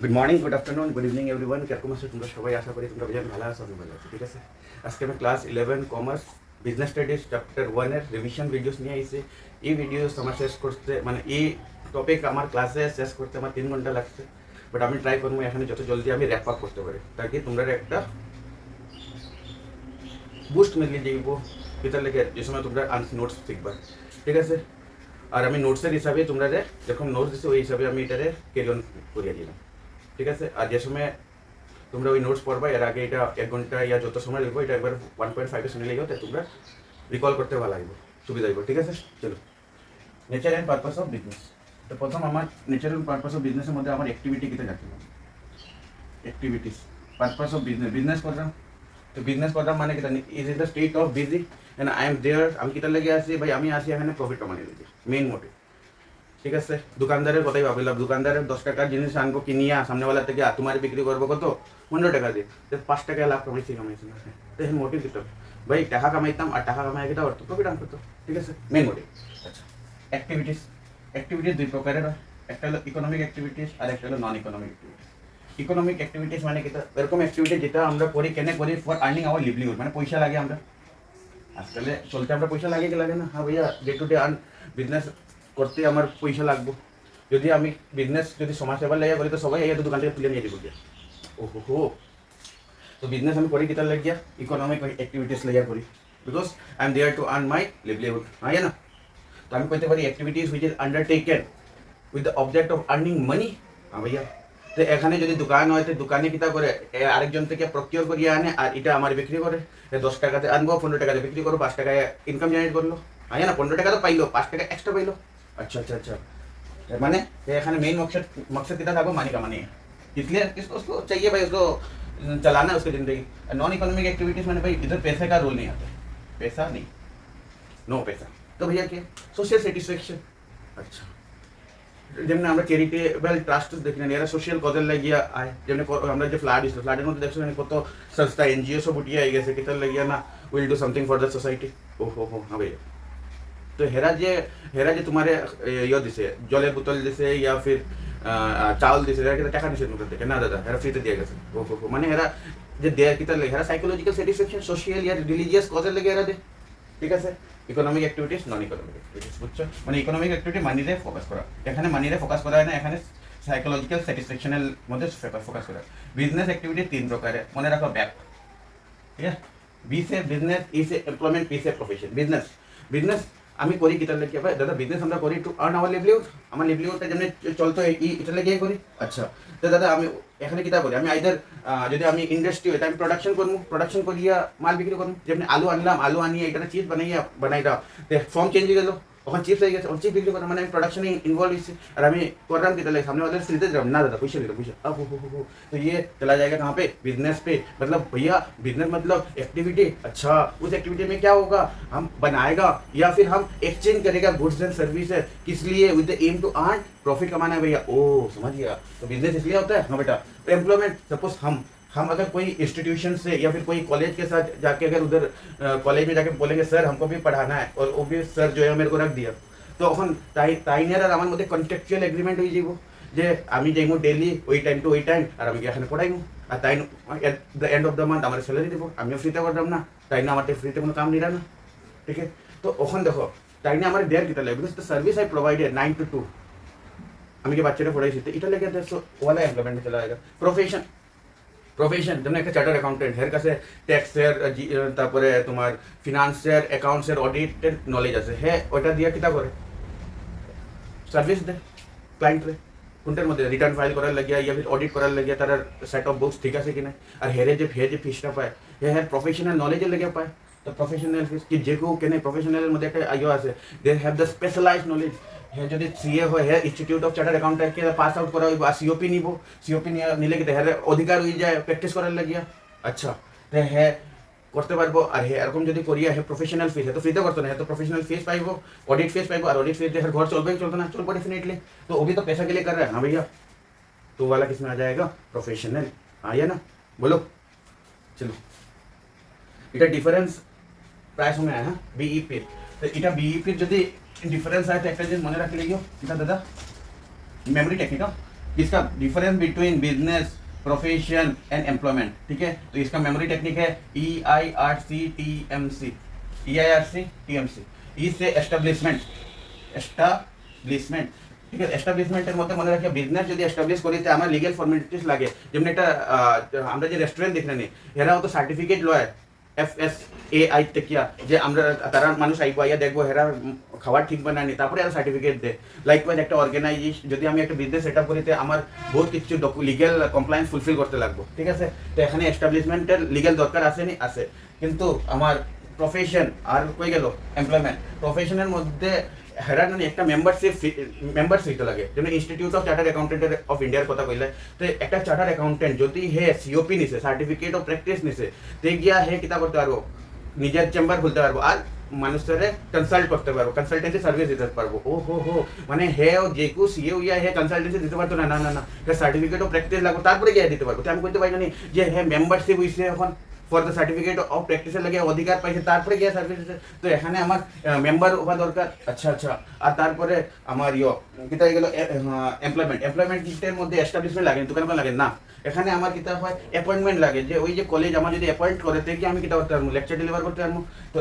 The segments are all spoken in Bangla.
Good morning, good afternoon, good evening everyone. কিরকম আছো তোমরা সবাই? আশা করি তোমরা বেশ ভালো আছো, আমি ভালো আছি। ঠিক আছে, আজকে আমি class 11 commerce business studies chapter 1 এর রিভিশন ভিডিওস নিয়ে আইছি। এই ভিডিওস আমার শেষ করতে মানে এই টপিক আমার ক্লাসে শেষ করতে আমার 3 ঘন্টা লাগছে। বাট আমি ট্রাই করবো এখানে যত জলদি আমি র্যাপ আপ করতে পারি, তাকে তোমরা একটা বুস্ট মিলিয়ে যাইব ভিতর লেগে যে সময় তোমরা নোটস শিখবা। ঠিক আছে, আর আমি নোটসের হিসাবে তোমরা যখন নোটস দিচ্ছি ওই হিসাবে আমি এটারে ক্যারি অন করিয়ে দিলাম। ঠিক আছে, আর যে সময় তোমরা ওই নোটস পড়বা এর আগে এটা 1 ঘন্টা ইয়া যত সময় লিখবো এটা একবার 1.5 শুনে লিখো, তাই তোমরা রিকল করতে ভালো লাগবে, সুবিধা হইব। ঠিক আছে, চলো। Nature and purpose of business. তো প্রথম আমার নেচার অ্যান্ড পারপাস অফ বিজনেসের মধ্যে আমার অ্যাক্টিভিটি কিটা যাচ্ছে, activities purpose of business. Business করলাম, তো বিজনেস করলাম মানে কিটা is in the state of busy and I am there. আমি কিটা লেগে আসি ভাই, আমি আসি এখানে প্রফিট কামানি দিতে, মেইন মোটিভ। ঠিক আছে, দোকানদারের কথাই ভাবিলাম, দোকানদারের 10 টাকার জিনিস আনবো কিনিয়া সামনেওয়ালা থেকে তোমার বিক্রি করবো কত 15 টাকা দিয়ে, 5 টাকায় লাভ কামাইছি না। তো এই মোটিভ দিত ভাই, টাকা কামাইতাম আর টাকা কামাই কিটা করতো প্রফিট আনতো। ঠিক আছে, মেইন মোটিভ। আচ্ছা, অ্যাক্টিভিটিস। অ্যাক্টিভিটিস দুই প্রকারের হয়, একটা হলো ইকোনমিক অ্যাক্টিভিটিস আর একটা হলো non economic activities. Economic activities মানে কি, এরকম অ্যাক্টিভিটি যেটা আমরা করি কেন করি, ফর আর্নিং আওয়ার লিভলিহুড, মানে পয়সা লাগে আমরা আজকালে চলতে, আমরা পয়সা লাগে কি লাগে না? হ্যাঁ ভাইয়া, day to day earn business করতে আমার পয়সা লাগবো। যদি আমি বিজনেস যদি সমাজ সেবার লাগিয়া করি তো সবাই এই দোকান থেকে তুলে নিয়ে দিব গিয়া। ওহো হো, তো বিজনেস আমি করি কিতার লাগিয়া, ইকোনমিক অ্যাক্টিভিটিস লাগিয়া করি, because I am there to earn my livelihood. হ্যাঁ না, তো আমি কইতে পারি activities which is undertaken with the object of earning money. হ্যাঁ ভাইয়া, তো এখানে যদি দোকান হয় তো দোকানে কিতা করে আরেকজন থেকে প্রকিওর করিয়া আনে আর এটা আমার বিক্রি করে। 10 টাকাতে আনবো, 15 টাকাতে বিক্রি করবো, 5 টাকায় ইনকাম জেনারেট করলো। হ্যাঁ না, 15 টাকা তো পাইলো, 5 টাকা এক্সট্রা পাইলো। अच्छा अच्छा अच्छा, मैंने एखाने मेन मकसद मकसद कितना था, मनी कमानी है, इसलिए किसको उसको चाहिए भाई, उसको चलाना है उसकी जिंदगी। नॉन इकोनॉमिक एक्टिविटीज मैंने भाई इधर पैसे का रोल नहीं आता, पैसा नहीं, नो पैसा। तो भैया क्या, सोशल सेटिस्फैक्शन। अच्छा, যেমন আমরা চ্যারিটেবল ট্রাস্ট দেখি না, এরা সোশ্যাল কজের লাগিয়া আয়, যেমন আমরা যে ফ্লাড হয়েছিল, ফ্লাডের মধ্যে দেখছো কত সংস্থা এনজিও সব উঠিয়ে আই গেছে কিতার লাগিয়া না, will do something for the society. ও হো হো, হ্যাঁ ভাইয়া। তো হেরা যে তোমার ইয়ে দিছে, জলের বোতল দিছে ইয়া ফির চাউল দিছে, এরা কিন্তু টাকা দিছে তোমাদের থেকে না দাদা, এরা ফ্রিতে দিয়ে গেছে। ও হো হো, মানে এরা যে দেয় কিতার লাগে, এরা সাইকোলজিক্যাল স্যাটিসফ্যাকশন, সোশ্যাল ইয়া রিলিজিয়াস কজের লাগে এরা দেয়। ঠিক আছে, economic activities, non economic activities, বুঝছো? মানে ইকোনমিক অ্যাক্টিভিটি মানিরে ফোকাস করা, এখানে মানিরে ফোকাস করা হয় না, এখানে সাইকোলজিক্যাল স্যাটিসফ্যাকশনের মধ্যে ফোকাস করা। বিজনেস অ্যাক্টিভিটি 3 প্রকারের, মনে রাখো ব্যাক। ঠিক আছে, বি সে বিজনেস, ই সে এমপ্লয়মেন্ট, পি সে প্রফেশন। বিজনেস বিজনেস আমি করি কিতার লেগে ভাই দাদা, বিজনেস আমরা করি টু আর্ন আওয়ার লিভলিহুড, আমার লিভলিহুডটা যেমনি চলতো এটা লেগে করি। আচ্ছা, তো দাদা আমি এখানে কিতা করি, আমি আইদার যদি আমি ইন্ডাস্ট্রি হয় আমি প্রোডাকশন করবো, প্রোডাকশন করিয়া মাল বিক্রি করবো। যেমনি আলু আনলাম, আলু আনিয়ে এটা চিপস বানাইয়া ফর্ম চেঞ্জ হয়ে গেল, ওখানে চিপস হয়ে গেছে, ওখানে চিপস বিক্রি করা, মানে আমি প্রোডাকশনে ইনভলভ হয়েছি। আর আমি করলাম कितना लगे सामने वाले फ्रीते दिलाम ना दादा, पैसे दे दो पैसे, अब हो। तो ये चला जाएगा कहाँ पे, बिजनेस पे। मतलब भैया बिजनेस मतलब एक्टिविटी। अच्छा, उस एक्टिविटी में क्या होगा, हम बनाएगा या फिर हम एक्सचेंज करेगा गुड्स एंड सर्विसेज, किस लिए, with the aim to earn profit कमाना है भैया। ओ समझ गया, तो बिजनेस इसलिए होता है। हाँ बेटा, तो एम्प्लॉयमेंट, सपोज हम अगर कोई इंस्टीट्यूशन से या फिर कोई कॉलेज के साथ जाके अगर उधर कॉलेज में जाके बोलेंगे सर हमको भी पढ़ाना है, और वो भी सर जो है मेरे को रख दिया, তো এখন তাইনের আর আমার মধ্যে কন্ট্রাকচুয়াল এগ্রিমেন্ট হয়ে যাব যে আমি যাইমু ডেইলি ওই টাইম টু ওই টাইম, আর আমি এখানে পড়াইমু, আর তাই at the end of the month আমার স্যালারি দেবো, আমিও ফ্রিতে করলাম না, তাই না আমার ফ্রিতে কোনো কাম নিলাম না। ঠিক আছে, তো ওখানে দেখো তাই না আমার দেয়ার কিতা লাগে, because the service I provided 9 to 2, আমি যে বাচ্চাটা পড়াইছি তো এটা লেগে দেখো ওয়ালা এমপ্লয়মেন্টে চলে যাবে। প্রফেশন যেমন একটা চার্টার্ড অ্যাকাউন্টেন্ট, এর কাছে ট্যাক্সের তারপরে তোমার ফিনান্সের অ্যাকাউন্টসের অডিটের নলেজ আছে, হ্যাঁ ওইটা দিয়ে কিতা করে সার্ভিস দে ক্লায়েন্টরে, কোনটার মধ্যে রিটার্ন ফাইল করার লাগিয়া ইয়া ফির অডিট করার লাগিয়া তার সেট অফ বুকস ঠিক আছে কিনা, আর হেরে যে ফিসটা পায় হ্যাঁ প্রফেশনাল নলেজের লেগে পায়। তো প্রফেশনাল ফিস কি যে কেউ কেনে, প্রফেশনালের মধ্যে একটা ইয়ে আছে, they have the specialized knowledge. হ্যাঁ যদি সিএ হয়, হ্যাঁ ইনস্টিটিউট অফ চার্টার্ড অ্যাকাউন্টেন্টকে পাস আউট করা হইব, আর সিওপি নিব, সিওপি নিলে কি হ্যাঁ অধিকার হয়ে যায় প্র্যাকটিস করার লাগিয়া। আচ্ছা, হ্যাঁ করতে পারবো, আর হে এরকম যদি করিয়া হে প্রফেশনাল ফিস, হে তো ফ্রিতে করতো না, হে তো প্রফেশনাল ফিস পাইবো, ऑडिट फीस पाइबो, और ऑडिट फीस दे घर चल चलता ना चल डेफिनेटली, तो वो भी तो पैसा के लिए कर रहा है। हाँ भैया, तो वाला किस में आ जाएगा, प्रोफेशनल। आया ना, बोलो चलो। এটা ডিফারেন্স প্রায় সময় আয়, হ্যাঁ বিইপির, তো এটা বিইপির যদি ডিফারেন্স হয় তো একটা জিনিস মনে রাখলে এটা দাদা মেমোরি টেকনিক। इसका difference between business profession and employment, ठीक है। तो इसका मेमोरी टेक्निक है EIRCTMC, EIRCTMC। ई से एस्टाब्लिशमेंट, এস্টাবলিশমেন্ট, ঠিক আছে। এস্টাবলিশমেন্টের মধ্যে মনে রাখিয়া বিজনেস যদি এস্টাবলিশ করিতে আমার লিগেল ফর্মালিটিস লাগে, যেমন একটা আমরা যে রেস্টুরেন্ট দেখলেনি এরাও তো সার্টিফিকেট লয় FSAI তেকিয়া, যে আমরা তারা মানুষ আইব আইয়া দেখবো হেরা খাবার ঠিক বানায়নি, তারপরে এরা সার্টিফিকেট দেয়। লাইকওয়াইজ একটা অর্গানাইজেশন যদি আমি একটা বিজনেস সেট আপ করিতে আমার বহুত কিছু লিগেল কমপ্লায়েন্স ফুলফিল করতে লাগবো, ঠিক আছে। তো এখানে এস্টাবলিশমেন্টের লিগেল দরকার আছে নি, আছে। কিন্তু আমার প্রফেশন আর কই গেল এমপ্লয়মেন্ট, প্রফেশনের মধ্যে হেরার একটা মেম্বারশিপ লাগে, যেমন institute of chartered accountant of ইন্ডিয়ার কথা কইলে, তো একটা চার্টার্ড অ্যাকাউন্টেন্ট যদি হে COP নিছে, সার্টিফিকেট অফ প্র্যাকটিস নিছে, তে গিয়া হে কিতা করতে পারবো, নিজের চেম্বার খুলতে পারবো আর মানুষের কনসাল্ট করতে পারবো, কনসালটেন্সি সার্ভিস দিতে পারবো। ও হো মানে হে যে কেউ সিএ ইয়া হে কনসালটেন্সি দিতে পারতো না, না না না, সার্টিফিকেট অফ প্র্যাকটিস লাগবে তারপরে গিয়ে দিতে পারবো। তো আমি কইতে পারি না যে হে মেম্বারশিপ হইছে এখন ফর দ্য সার্টিফিকেট অফ প্র্যাকটিসের লাগে অধিকার পাইছে তারপরে গিয়ে সার্ভিস দিতে। তো এখানে আমার মেম্বার হওয়া দরকার। আচ্ছা আচ্ছা, আর তারপরে আমার কিতা হয়ে গেল এমপ্লয়মেন্টের মধ্যে এস্টাবলিশমেন্ট লাগে, দোকান লাগে না। এখানে আমার কিতা হয় অ্যাপয়েন্টমেন্ট লাগে, যে ওই যে কলেজ আমার যদি অ্যাপয়েंट করে থেকে আমি कितना करते हूँ लेक्चर डिलीवर करते हूँ। तो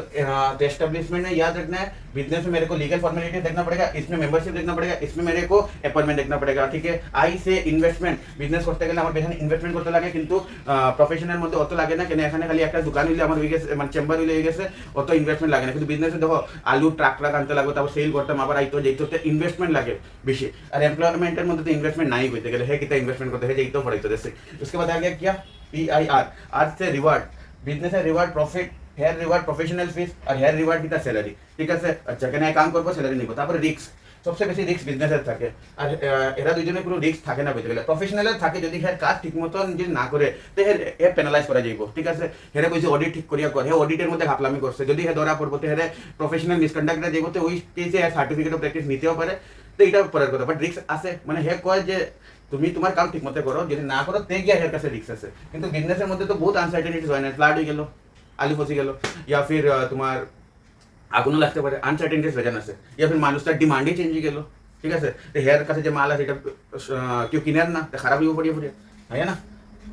एस्टेब्लिशमेंट में याद रखना है, बिजनेस में मेरे को लीगल फॉर्मेलिटी देखना पड़ेगा, इसमें मेंबरशिप देखना पड़ेगा, इसमें मेरे को अपॉइंटमेंट देखना पड़ेगा, ठीक है। आई से इनवेस्टमेंट, बिजनेस করতে গেলে আমার বেশি ইনভেস্টমেন্ট করতে লাগে, কিন্তু প্রফেশনের মধ্যে অত লাগে না, কেন এখানে খালি একটা দোকান হইলে আমার হয়ে গেছে, মানে চেম্বার হইলে হয়ে গেছে, অত ইনভেস্টমেন্ট লাগে না। কিন্তু বিজনেসে দেখো আলু ট্রাক আনতে লাগবে, তারপর সেল করতাম, আবার আইতো যেত, ইনভেস্টমেন্ট লাগে বেশি। আর এমপ্লয়মেন্টের মধ্যে তো ইনভেস্টমেন্ট নাই হইতে গেলে হে কিতা ইনভেস্টমেন্ট করতে হে যেইতো পড়াইতো দেশে। उसके बाद आ गया क्या PIR, आर से रिवार्ड, बिजनेस है reward profit, here reward professional fees और हेयर रिवार्ड कितना सैलरी, ठीक है। अच्छा কেন কাম করব স্যালারি নিব। তারপরে রিস্ক, সবচেয়ে বেশি রিস্ক বিজনেসের থাকে, আর এরা দুইজনের কোনো রিস্ক থাকে না বলতে গেলে। প্রফেশনালের থাকে যদি হের কাজ ঠিক মতন যদি না করে তো হে পেনালাইজ করা যাইব, ঠিক আছে। হেরে কইছে অডিট ঠিক করিয়া করে, হে অডিটের মধ্যে ঘাপলামি করছে, যদি হে ধরা পড়বো তো হেরে প্রফেশনাল মিসকন্ডাক্টে যাইব, তো ওই কেসে সার্টিফিকেট অফ প্র্যাকটিস নিতেও পারে। তো এটা পরের কথা, বাট রিস্ক আছে, মানে হে কয় যে তুমি তোমার কাম ঠিক মতো করো, যদি না করো তে গিয়া হের কাছে রিস্ক আছে। কিন্তু বিজনেসের মধ্যে তো বহুত আনসার্টেনিটিস হয় না, ফ্লাড হয়ে গেল, আলু ফসি গেল, ইয়া ফির তোমার আগুনও লাগতে পারে, আনসার্টেনিটিস ভেজান আছে, ইয়া ফির মানুষটার ডিমান্ডই চেঞ্জ হয়ে গেল, ঠিক আছে। তো হেয়ার কাছে যে মাল আছে এটা কেউ কিনার না, খারাপ হইব পড়িয়ে পড়িয়ে, হয় না।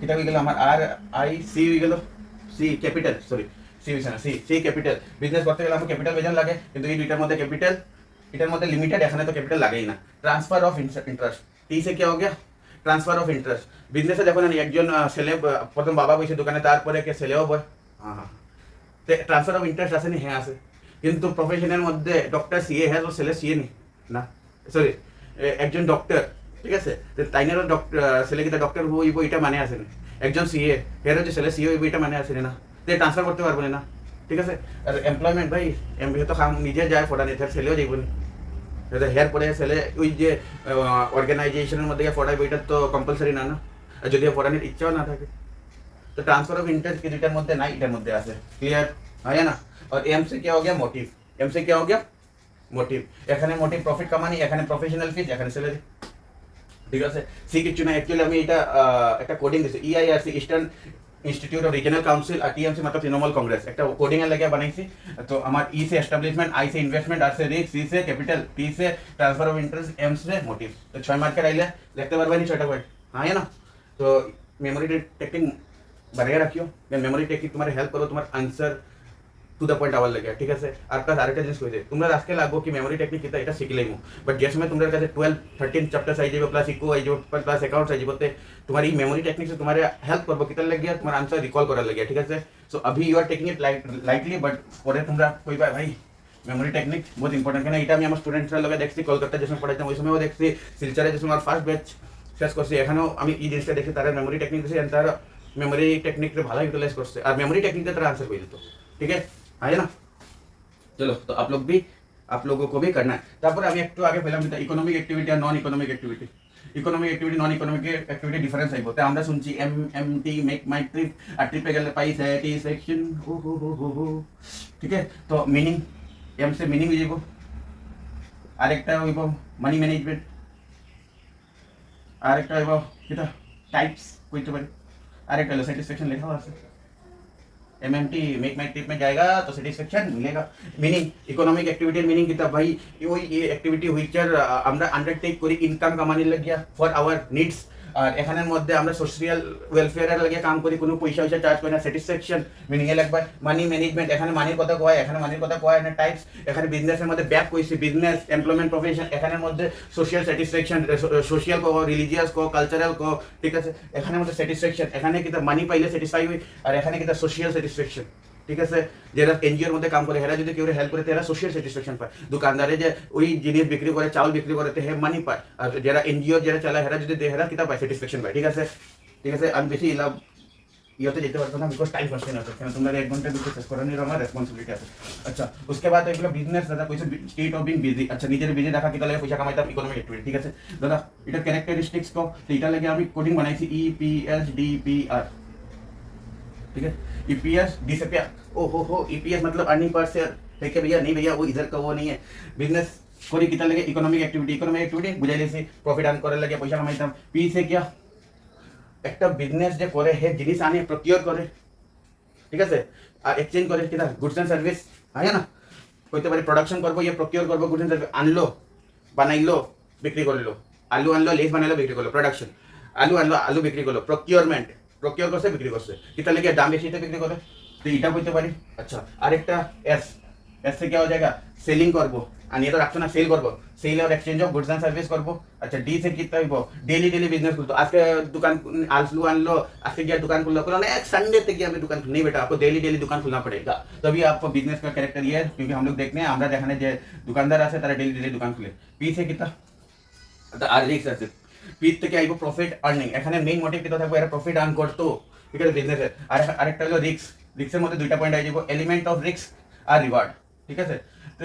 কিটা হয়ে গেল আমার RIC হয়ে গেল, সি ক্যাপিটাল, সরি সি হয়েছে না, সি ক্যাপিটাল। বিজনেস করতে গেলে আমার ক্যাপিটাল ভেজান লাগে, কিন্তু এই দুইটার মধ্যে ক্যাপিটাল, এটার মধ্যে লিমিটেড, এখানে তো ক্যাপিটাল লাগেই না। ট্রান্সফার অফ ইন্টারেস্ট, টি से क्या हो गया ট্রান্সফার অফ ইন্টারেস্ট। বিজনেসে যখন একজন ছেলে প্রথম বাবা বসে দোকানে, তারপরে কে ছেলেও বয়, হ্যাঁ হ্যাঁ, তো ট্রান্সফার অফ ইন্টারেস্ট আসেনি, হ্যাঁ আছে। কিন্তু প্রফেশনের মধ্যে ডক্টর সিএ হ্যাঁ, তো ছেলে সিএ নি না, সরি একজন ডক্টর, ঠিক আছে, তাইনেরও ডক্টর ছেলে কিনা ডক্টর হইব এটা মানে আসে না। একজন সিএ হেরও যে ছেলে সিএ হইব এটা মানে আসে না, তো ট্রান্সফার করতে পারবো না, ঠিক আছে। আর এমপ্লয়মেন্ট ভাই এমবিএ তো নিজে যায় ফোটা নিতে, ছেলেও যাইব না, হেয়ার পরে ছেলে ওই যে অর্গানাইজেশনের মধ্যে ফোটাইব, এটা তো কম্পালসারি না না, আর যদি ফোটানোর ইচ্ছাও না থাকে। तो ट्रांसफर ऑफ इंटरेस्ट की रिटर्न मध्य ना इधर मध्य आसे, क्लियर है ना। और एम से क्या हो गया मोटिव, एम से क्या हो गया मोटिव, এখানে মোটিভ প্রফিট কামানি, এখানে প্রফেশনাল ফিজ, এখানে স্যালারি, ঠিক আছে। সি কিছু না, অ্যাকচুয়ালি আমি এটা একটা কোডিং দিছি, EIRC eastern institute of regional council और TMC मतलब तृणमूल कांग्रेस एक कोडिंग लगे बनाई। तो हमारे ई से एस्टेब्लिशमेंट, आई से इन्वेस्टमेंट, आर से रिस्क, सी से कैपिटल, टी से ट्रांसफर ऑफ इंटरेस्ट, एम से मोटिव। तो 6 मार्क का आइले लिखते बार नहीं 6टा पॉइंट, हाँ है ना। तो मेमोरी टेक्निक बनाए रखियो, मेमोरी टेक्निक तुम्हारे हेल्प करो, तुम्हारा आंसर टू द पॉइंट आवाज लगे, ठीक है। আর প্লাস আরেকটা জিনিস কইছে তোমরা আজকে লাগবো কি মেমোরি টেকনিক কিটা এটা শিখলেইমু, বাট যে সময় তোমাদের কাছে 12-13 চ্যাপ্টার আই যাবে, প্লাস ইকো আই যাবে, প্লাস অ্যাকাউন্টস আই যাবে, তোমার এই মেমোরি টেকনিক से तुम्हारे हेल्प করবো কিটা লাগিয়া তোমার आंसर रिकॉल করার লাগিয়া, ঠিক আছে। সো अभी you are taking it lightly, but পরে তোমরা কইবা ভাই মেমোরি টেকনিক বহুত ইম্পর্টেন্ট, কেন এটা আমি আমার স্টুডেন্টরা লগে দেখছি, কলকাতা যে সময় পড়াইতাম ওই সময়ও দেখছি, শিলচরে যে সময় ফার্স্ট ব্যাচ শেষ করছি, এখানেও আমি এই জিনিসটা দেখি, তারা মেমোরি টেকনিক দিছে, তারা মেমোরি টেকনিককে ভালো ইউটিলাইজ করছে, আর মেমোরি টেকনিক তারা आंसर কই দিত, ঠিক আছে, है ना। चलो तो आप लोगों को भी करना है। তারপর আমি একটু আগে পেলাম যেটা ইকোনমিক অ্যাক্টিভিটি আর non economic activity. Economic activity non economic activity difference আইব, তাই আমরা শুনছি MMT মেক মাই ট্রিপ, আর ট্রিপে গেলে পাই স্যাটিসফ্যাকশন, হো, ঠিক আছে। তো মিনিং এম সে মিনিং হয়ে যাব, আরেকটা হইব মানি ম্যানেজমেন্ট, আরেকটা হইব যেটা টাইপস কইতে পারি, আরেকটা হলো স্যাটিসফ্যাকশন লেখা আছে, MMT मेक माई ट्रिप में जाएगा तो सेटिस्फैक्शन मिलेगा। मीनिंग इकोनॉमिक एक्टिविटीर मिनिंग किता भाई ওই অ্যাক্টিভিটি হুইচার আমরা আন্ডারটেক করি ইনকাম কামানির লাগিয়া ফর আওয়ার নিডস, আর এখানের মধ্যে আমরা সোশ্যাল ওয়েলফেয়ারের লাগিয়ে কাম করি, কোনো পয়সা পয়সা চার্জ করি না। স্যাটিসফ্যাকশন মিনিং এ লাগবে মানি ম্যানেজমেন্ট, এখানে মানির কথা কয়, এখানে মানির কথা কয় না টাইপস, এখানে বিজনেসের মধ্যে ব্যাক কইছি বিজনেস এমপ্লয়মেন্ট প্রফেশন, এখানের মধ্যে সোশ্যাল স্যাটিসফ্যাকশন, সোশ্যাল কো রিলিজিয়াস কো কালচারাল কো, ঠিক আছে। এখানের মধ্যে স্যাটিসফ্যাকশন, এখানে কিতা মানি পাইলে স্যাটিসফাই হই, আর এখানে কিতা সোশ্যাল স্যাটিসফ্যাকশন, ঠিক আছে। যারা এনজিওর মধ্যে কাম করে হেরা যদি কেউ হেল্প করে তেরা সোশ্যাল স্যাটিসফ্যাকশন পায়। দোকানদারে যে ওই জিনিস বিক্রি করে চাউল বিক্রি করে হে মানি পায়, আর যারা এনজিও যারা চালায় হেরা যদি হেরা কিতা পায় স্যাটিসফ্যাকশন পায়, ঠিক আছে। ঠিক আছে, আমি বেশি লাভ ইয়েতে যেতে পারতো না, বিকজ টাইম কনস্টেন্ট আছে, কেন তোমরা 1 ঘন্টা দুটো শেষ করানোর আমার রেসপন্সিবিলিটি আছে। আচ্ছা, उसके बाद এগুলো বিজনেস দাদা কইছে স্টেট অফ বিং বিজি। আচ্ছা, নিজের বিজি রাখা কিতা লাগে পয়সা কামাইতাম ইকোনমিক অ্যাক্টিভিটি, ঠিক আছে দাদা। এটা ক্যারেক্টারিস্টিক্স কো, তো এটা লাগে আমি কোডিং বানাইছি EPSDPR, ठीक है। ईपीएस डी से प्यार, ओ हो ईपीएस मतलब अर्निंग पर शेयर, ठीक है भैया। नहीं भैया वो इधर का वो नहीं है। बिजनेस करी कितना लगे इकोनॉमिक एक्टिविटी बुझाइले से प्रॉफिट आर्न करे लगे পয়সা কামাইতাম। পি সে क्या একটা বিজনেস যে করে হে জিনিস আনে প্রকিউর করে, ঠিক আছে, আর এক্সচেঞ্জ করে কিনা গুডস এন্ড সার্ভিস, হয় না কইতে পারি প্রোডাকশন করবো ইয়ে প্রকিউর করবো গুডস এন্ড সার্ভিস, আনলো বানাইলো বিক্রি করলো, আলু আনলো লেস বানাইলো বিক্রি করলো, প্রোডাকশন আলু আনলো আলু বিক্রি করলো, প্রকিউরমেন্ট প্রকিউর করছে বিক্রি করছে, কিতা লেগে দাম বেশিতে বিক্রি করে, তো এটা কইতে পারি। আচ্ছা, আরেকটা এস, এস से क्या हो जाएगा सेलिंग করবো, আর নিয়ে তো রাখছো না সেল করবো, সেল और exchange of goods and service করবো। अच्छा, डी से कितना হইব डेली डेली बिजनेस खुलतो, आज के दुकान आलू आनलो, आज से गया दुकान खुल लो एक संडे तक गया दुकान नहीं बेटा, आपको डेली डेली दुकान खुलना पड़ेगा, तभी आपको बिजनेस का कैरेक्टर ये है। क्योंकि हम लोग देखने हैं আমরা যেখানে যে দোকানদার আছে তারা डेली डेली दुकान खुले। पी से कितना আর রিস্ক আছে, পি থেকে আইব প্রফিট আর্নিং, এখানে মেইন মোটিভ কিটা থাকবে এরা প্রফিট আর্ন করতো, ঠিক আছে বিজনেসের। আর আরেকটা হলো রিস্ক, রিস্কের মধ্যে দুইটা পয়েন্ট আই যাব, এলিমেন্ট অফ রিস্ক আর রিওয়ার্ড, ঠিক আছে। তো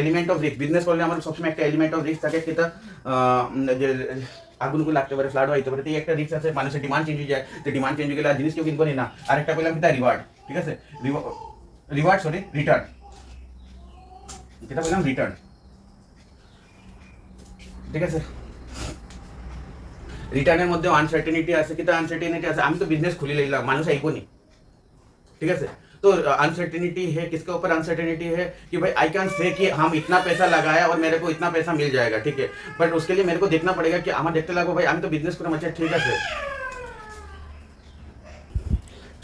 এলিমেন্ট অফ রিস্ক বিজনেস করলে আমার সবসময় একটা এলিমেন্ট অফ রিস্ক থাকে, কিটা যে আগুনগুলো লাগতে পারে, ফ্লাড হইতে পারে, তো এই একটা রিস্ক আছে, মানুষের ডিমান্ড চেঞ্জ হয়ে যায়, তো ডিমান্ড চেঞ্জ হয়ে গেলে আর জিনিস কেউ কিনবো না। আরেকটা বললাম কিটা রিওয়ার্ড, ঠিক আছে, রিওয়ার্ড সরি রিটার্ন, যেটা বললাম রিটার্ন, ঠিক আছে। রিটার্নের মধ্যে আনসার্টেনিটি আছে, কিটা আনসার্টেনিটি আছে, আমি তো বিজনেস খুলে লইলাম মানুষ আইবো নি, ঠিক আছে। तो अनसर्टेनिटी है, किसके ऊपर अनसर्टेनिटी है कि भाई आई कैन से कि हम इतना पैसा लगाया और मेरे को इतना पैसा मिल जाएगा, ठीक है, बट उसके लिए मेरे को देखना पड़ेगा कि हमारे देखते लगो भाई আমি তো বিজনেস করলাম, আচ্ছা ঠিক আছে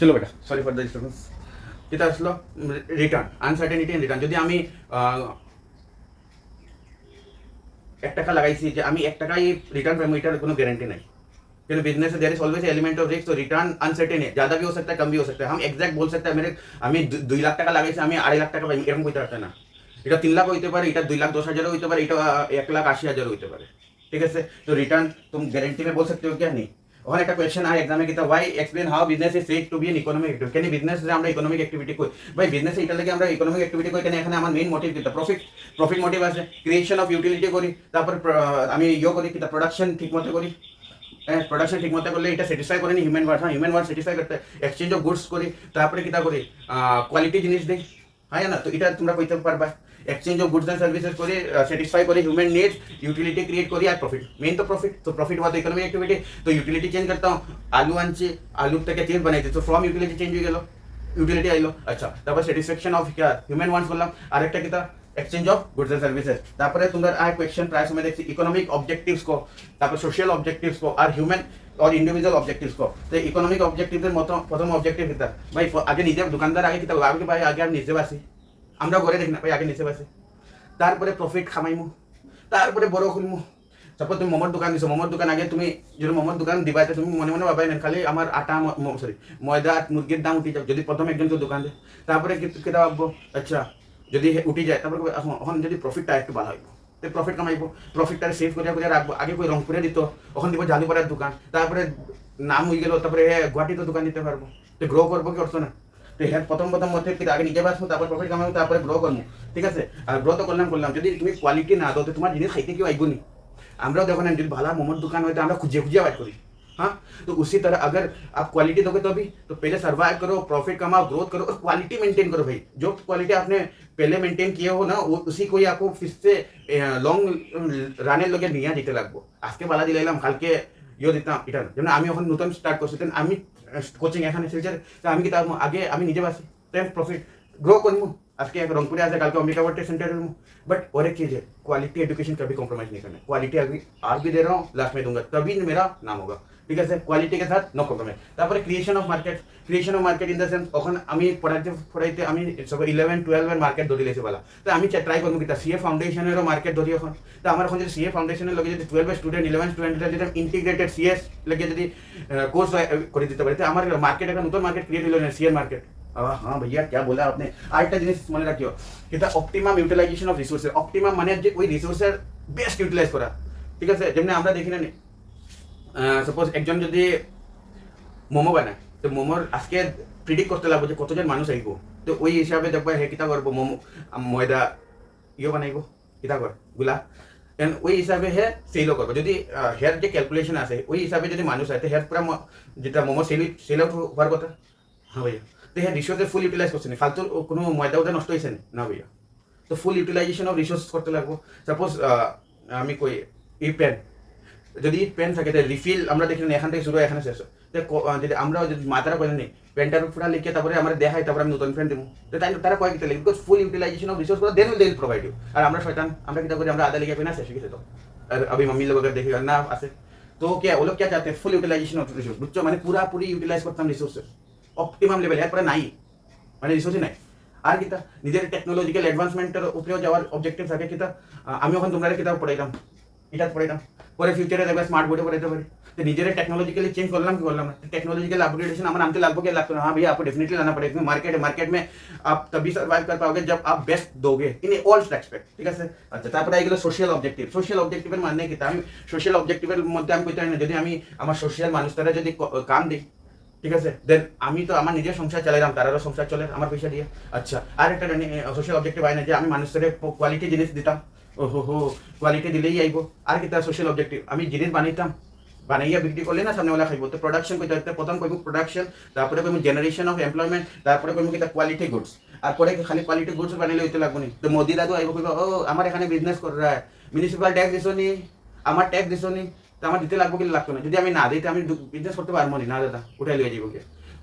চলো বেটা, সরি ফর দ্য ডিস্টারবেন্স। এটা আসলো রিটার্ন, আনসার্টেনিটি এন্ড রিটার্ন। যদি আমি 1 টাকা লাগাইছি যে আমি 1 টাকাই রিটার্ন পাবো, এটার কোনো গ্যারান্টি নাই, क्योंकि business there is always element of risk, तो रिटर्न अनसर्टेन है, ज्यादा भी हो सकता है कम भी हो सकता है। हम एग्जैक्ट बोल सकते हैं मेरे আমি 2 লাখ টাকা লাগাইছি আমি 2.5 লাখ টাকা পাই, এরকম কইতে পারতে না। এটা 3 লাখ হইতে পারে, এটা 2,10,000 হইতে পারে, এটা 1,80,000 হইতে পারে, ঠিক আছে। तो रिटर्न तुम गारंटी में बोल सकते हो क्या? नहीं। और একটা কোশ্চেন আয় एग्जाम में কিতা why explain how business is said to be an economic activity, কেন বিজনেস যে আমরা ইকোনমিক অ্যাক্টিভিটি কই, ভাই বিজনেস এটা লাগে আমরা ইকোনমিক অ্যাক্টিভিটি কই, কেন এখানে আমার মেইন মোটিভ কিতা প্রফিট মোটিভ আছে, ক্রিয়েশন অফ ইউটিলিটি করি, তারপর আমি ইয়ো করি কিতা প্রোডাকশন ঠিকমতো করি, প্রোডাকশন ঠিক মতো করলে এটা স্যাটিসফাই করে নি হিউম্যান ওয়ার্ড, হ্যাঁ হিউম্যান ওয়ার্ড স্যাটিসফাই করতে, এক্সচেঞ্জ অফ গুডস করি, তারপরে কিতা করি কোয়ালিটি জিনিস দেই, হ্যাঁ না, তো এটা তোমরা কইতে পারবা। Exchange of goods and services করি, স্যাটিসফাই করি হিউম্যান নিডস, ইউটিলিটি ক্রিয়েট করি, আর প্রফিট, মেইন তো প্রফিট। তো প্রফিট हुआ तो इकोनॉमिक एक्टिविटी, तो यूटिलिटी चेंज करता हूँ, आलू आनছি आलू থেকে চেঞ্জ বানাইছি, তো ফ্রম ইউটিলিটি চেঞ্জ হয়ে গেল, ইউটিলিটি আইলো। আচ্ছা, তারপর স্যাটিসফ্যাকশন অফ क्या হিউম্যান ওয়ান্টস বললাম, আরেকটা কিতা exchange of goods and services. তারপরে তোমরা আর কোয়েশ্চন প্রায় সময় দেখছি ইকোনমিক অবজেক্টিভস কো, তারপর সোশ্যাল অবজেক্টিভস কো, আর হিউম্যান और इंडिविजुअल ऑब्जेक्टिव्स को। तो इकोनॉमिक ऑब्जेक्टिव्स মতো প্রথম অবজেক্টিভ কিতা ভাই, আগে নিজে দোকানদার আগে কিতা আগে ভাই আগে আমি নিজে বাসি, আমরা ঘরে দেখি না ভাই, আগে নিজে বাসি, তারপরে প্রফিট খামাইমু, তারপরে বড় খুলমু। সাপোজ তুমি মোমোর দোকান দিছো, মোমোর দোকান আগে তুমি যদি মোমোর দোকান দিবাইতে তুমি মনে মনে ভাবাই না খালি আমার আটা সরি ময়দা মুরগির দাম উঠে যাবে, যদি প্রথম একজন কেউ দোকান দেয়, তারপরে কিতা ভাববো আচ্ছা যদি উঠে যায়, তারপরে এখন যদি প্রফিটটা একটু ভালো হইব, তো প্রফিট কামাইব, প্রফিটটা সেভ করে রাখবো, আগে কই রংপুরে দিত, ওখান দিব জাদুপাড়ার দোকান, তারপরে নাম হয়ে গেল, তারপরে গুয়াহাটিতে দোকান দিতে পারবো, তো গ্রো করবো কি করছো না। তো হ্যাঁ প্রথম মধ্যে আগে নিজে বাঁচবো, তারপর প্রফিট কামাবো, তারপরে গ্রো করবো, ঠিক আছে। আর গ্রো তো করলাম, যদি তুমি কোয়ালিটি না দাও তো তোমার জিনিস খাইতে কেউ আইব নি। আমরাও দেখো না যদি ভালো মোমোর দোকান হয় তো আমরা খুঁজে বাইর করি, हाँ। तो उसी तरह अगर आप क्वालिटी दोगे तो अभी तो पहले सर्वाइव करो, प्रॉफिट कमाओ, ग्रोथ करो और क्वालिटी मेंटेन करो भाई। जो क्वालिटी आपने पहले मेंटेन किए हो ना, वो उसी को ही आपको फिर से लॉन्ग রানের লগে নিয়ে যেতে লাগবো। আজকে বালা দিলাম কালকে ইয়ে দিতাম, এটা যেমন আমি এখন নতুন স্টার্ট করছি, আমি কোচিং এখানে শিলচর তো আমি কিতা আগে আমি নিজে বাসি টাইম প্রফিট গ্রো করবো আজকে রংপুরে আছে কালকে अम्बिका टेस्ट सेंटर में बट और एक चीज़ है क्वालिटी एजुकेशन कभी कॉम्प्रोमाइज नहीं करना क्वालिटी अभी आज भी दे रहा हूँ लास्ट में दूंगा तभी मेरा नाम होगा ঠিক আছে কোয়ালিটি কে সাথ নো কম্প্রোমাইজ তারপরে creation of market in the sense ওখানে আমি পড়াইতে আমি সব 11-12 এর মার্কেট ধরে লেছে বলা তো আমি ট্রাই করবো কিতা সিএ ফাউন্ডেশনেরও মার্কেট ধরি এখন তো আমার এখন যদি সিএ ফাউন্ডেশনের লগে যদি 12 এর স্টুডেন্ট 11 স্টুডেন্টরা যদি ইন্টিগ্রেটেড সিএস লগে যদি কোর্স করে দিতে পারি তো আমার মার্কেট একটা নতুন মার্কেট ক্রিয়েট হলো না সিএর মার্কেট हाँ भैया क्या बोला आपने आरेकटा जिनिस मने राखियो এটা optimum utilization of resources optimum মানে যে ওই রিসোর্সের বেস্ট ইউটিলাইজ করা ঠিক আছে যেমন আমরা দেখি না সাপোজ একজন যদি মোমো বানায় তো মোমোর আজকে প্রিডিক্ট করতে লাগবে যে কতজন মানুষ আইব তো ওই হিসাবে দেখবা হে কিতা করবো মোমো ময়দা ইয়ে বানাইব কিতা কর গুলা এন্ড ওই হিসাবে হে সেলও করবো যদি হেয়ার যে ক্যালকুলেশন আছে ওই হিসাবে যদি মানুষ আছে হেয়ার পুরা যেটা মোমো সেল আউট হওয়ার কথা হ্যাঁ ভাইয়া তো হ্যাঁ রিসোর্সে ফুল ইউটিলাইজ করছে না ফালতু কোনো ময়দা উদা নষ্ট হয়েছে না ভাইয়া তো ফুল ইউটিলাইজেশন অফ রিসোর্স করতে লাগবো সাপোজ আমি কই এই পেন যদি পেন থাকে তো রিফিল আমরা দেখি না এখান থেকে শুরু হয় এখানে শেষ হয় যদি আমরা যদি মাতারা করে নিই পেনটার পুরা লিখে তারপরে আমরা দেখাই তারপরে আমি নতুন পেন দেবো তো তাই তারা কয়েক লিখে because full utilization of resource করে দেন উইল প্রোভাইড ইউ আর আমরা শয়তান আমরা কিতা করি আমরা আধা লিখে পেন আছে শিখেছে তো আর अभी मम्मी लोग अगर देखेगा ना আছে तो क्या वो लोग क्या चाहते हैं फुल यूटिलाइजेशन ऑफ रिसोर्स बुझছো মানে পুরি ইউটিলাইজ করতাম রিসোর্সেস অপটিমাম লেভেল এরপরে নাই মানে রিসোর্সই নাই আর কিতা নিজের টেকনোলজিক্যাল অ্যাডভান্সমেন্টের উপরেও যাওয়ার অবজেক্টিভ থাকে কিতা আমি ওখানে তোমরা কিতাব পড়াইতাম এটা পড়াইতাম পরে ফিউচারে দেখবে স্মার্ট বোর্ডে পড়াইতে পারি तो নিজের टेक्नोलॉजिकली चेंज करलाम कि करलाम टेक्नोलॉजिकल अपग्रेडेशन हमारा आमते लागू क्या लगता है हाँ भैया आपको डेफिनेटली लाना पड़ेगा मार्केट में आप तभी सर्वाइव कर पाओगे जब आप बेस्ट दोगे इन ऑल एस्पेक्ट ठीक আছে আচ্ছা তারপরে আইগুলো সোশ্যাল অবজেক্টিভের মানে কি আমি সোশ্যাল অবজেক্টিভের মধ্যে আমি কইতে না যদি আমি আমার সোশ্যাল মানুষটারে যদি কাম দিই ঠিক আছে দেন আমি তো আমার নিজের সংসার চালাইলাম তারারও সংসার চলে আমার পয়সা দিয়ে আচ্ছা আর একটা সোশ্যাল অবজেক্টিভ হয় না যে আমি মানুষের কোয়ালিটি জিনিস দিতাম ওহো কোয়ালিটি দিলেই আইব আর কি তার সোশ্যাল অবজেক্টিভ আমি জিনিস বানাইতাম বানাইয়া বিক্রি করলে না সামনেওয়ালা খাইব তো প্রোডাকশন কইতে প্রথম কইব প্রোডাকশন তারপরে কইব জেনারেশন অফ এমপ্লয়মেন্ট তারপরে কইব কি কোয়ালিটি গুডস আর পরে খালি কোয়ালিটি গুডস বানাইলে হইতে লাগবে না তো মোদি দাদু আইব কইব ও আমার এখানে বিজনেস কর রা মিউনিসিপাল ট্যাক্স দিছনি আমার ট্যাক্স দিছনি তো আমার দিতে লাগবে কি লাগতো না যদি আমি না দিই তো আমি বিজনেস করতে পারবো না দাদা উঠাই লিয়ে যাবো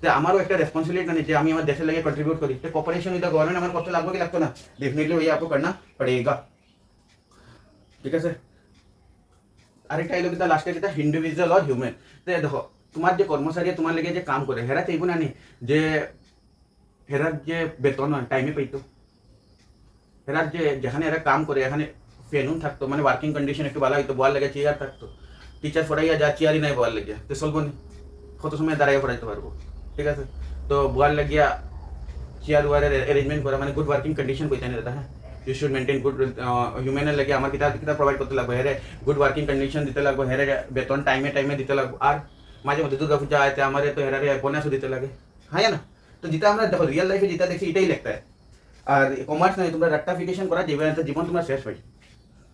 তো আমারও একটা রেসপন্সিবিলিটি नहीं যে আমি আমার দেশের লাগে কন্ট্রিবিউট করি তো কর্পোরেশন উইথ গভর্नमेंट আমার করতে লাগবে কি লাগতো না डेफिनेटली वही आपको करना पड़ेगा ঠিক আছে আরেকটা এলো কিতা লাস্টে কিতা ইন্ডিভিজুয়াল আর হিউম্যান তো দেখো তোমার যে কর্মচারী তোমার লেগে যে কাম করে হেরা চাইব না নি যে হেরার যে বেতন টাইমে পাইতো হেরার যে যেখানে এরা কাম করে এখানে ফেনুন থাকতো মানে ওয়ার্কিং কন্ডিশন একটু ভালো হইতো বল লাগে চেয়ার থাকতো টিচার পড়াইয়া যা চেয়ারই নাই বল লাগিয়া তো চলবো নি কত সময় দাঁড়াইয়া পড়াইতে পারবো ঠিক আছে তো বল লাগিয়া চেয়ার ওয়ারের অ্যারেঞ্জমেন্ট করা মানে গুড ওয়ার্কিং কন্ডিশন কইতে না দাদা you should maintain good human লাগে আমার কিতা প্রোভাইড করতে লাগবে হেরে গুড ওয়ার্কিং কন্ডিশন দিতে লাগবে হেরে বেতন টাইমে দিতে লাগবে আর মাঝে মধ্যে দুর্গা পূজা আইতে আমারে তো হেরে বোনাসও দিতে লাগে হ্যাঁ না তো যেটা আমরা দেখো রিয়েল লাইফে যেটা দেখছি এটাই লাগতা है আর কমার্স নাই তোমরা রাট্টাফিকেশন করা যাবে না জীবন তোমার শেষ হয়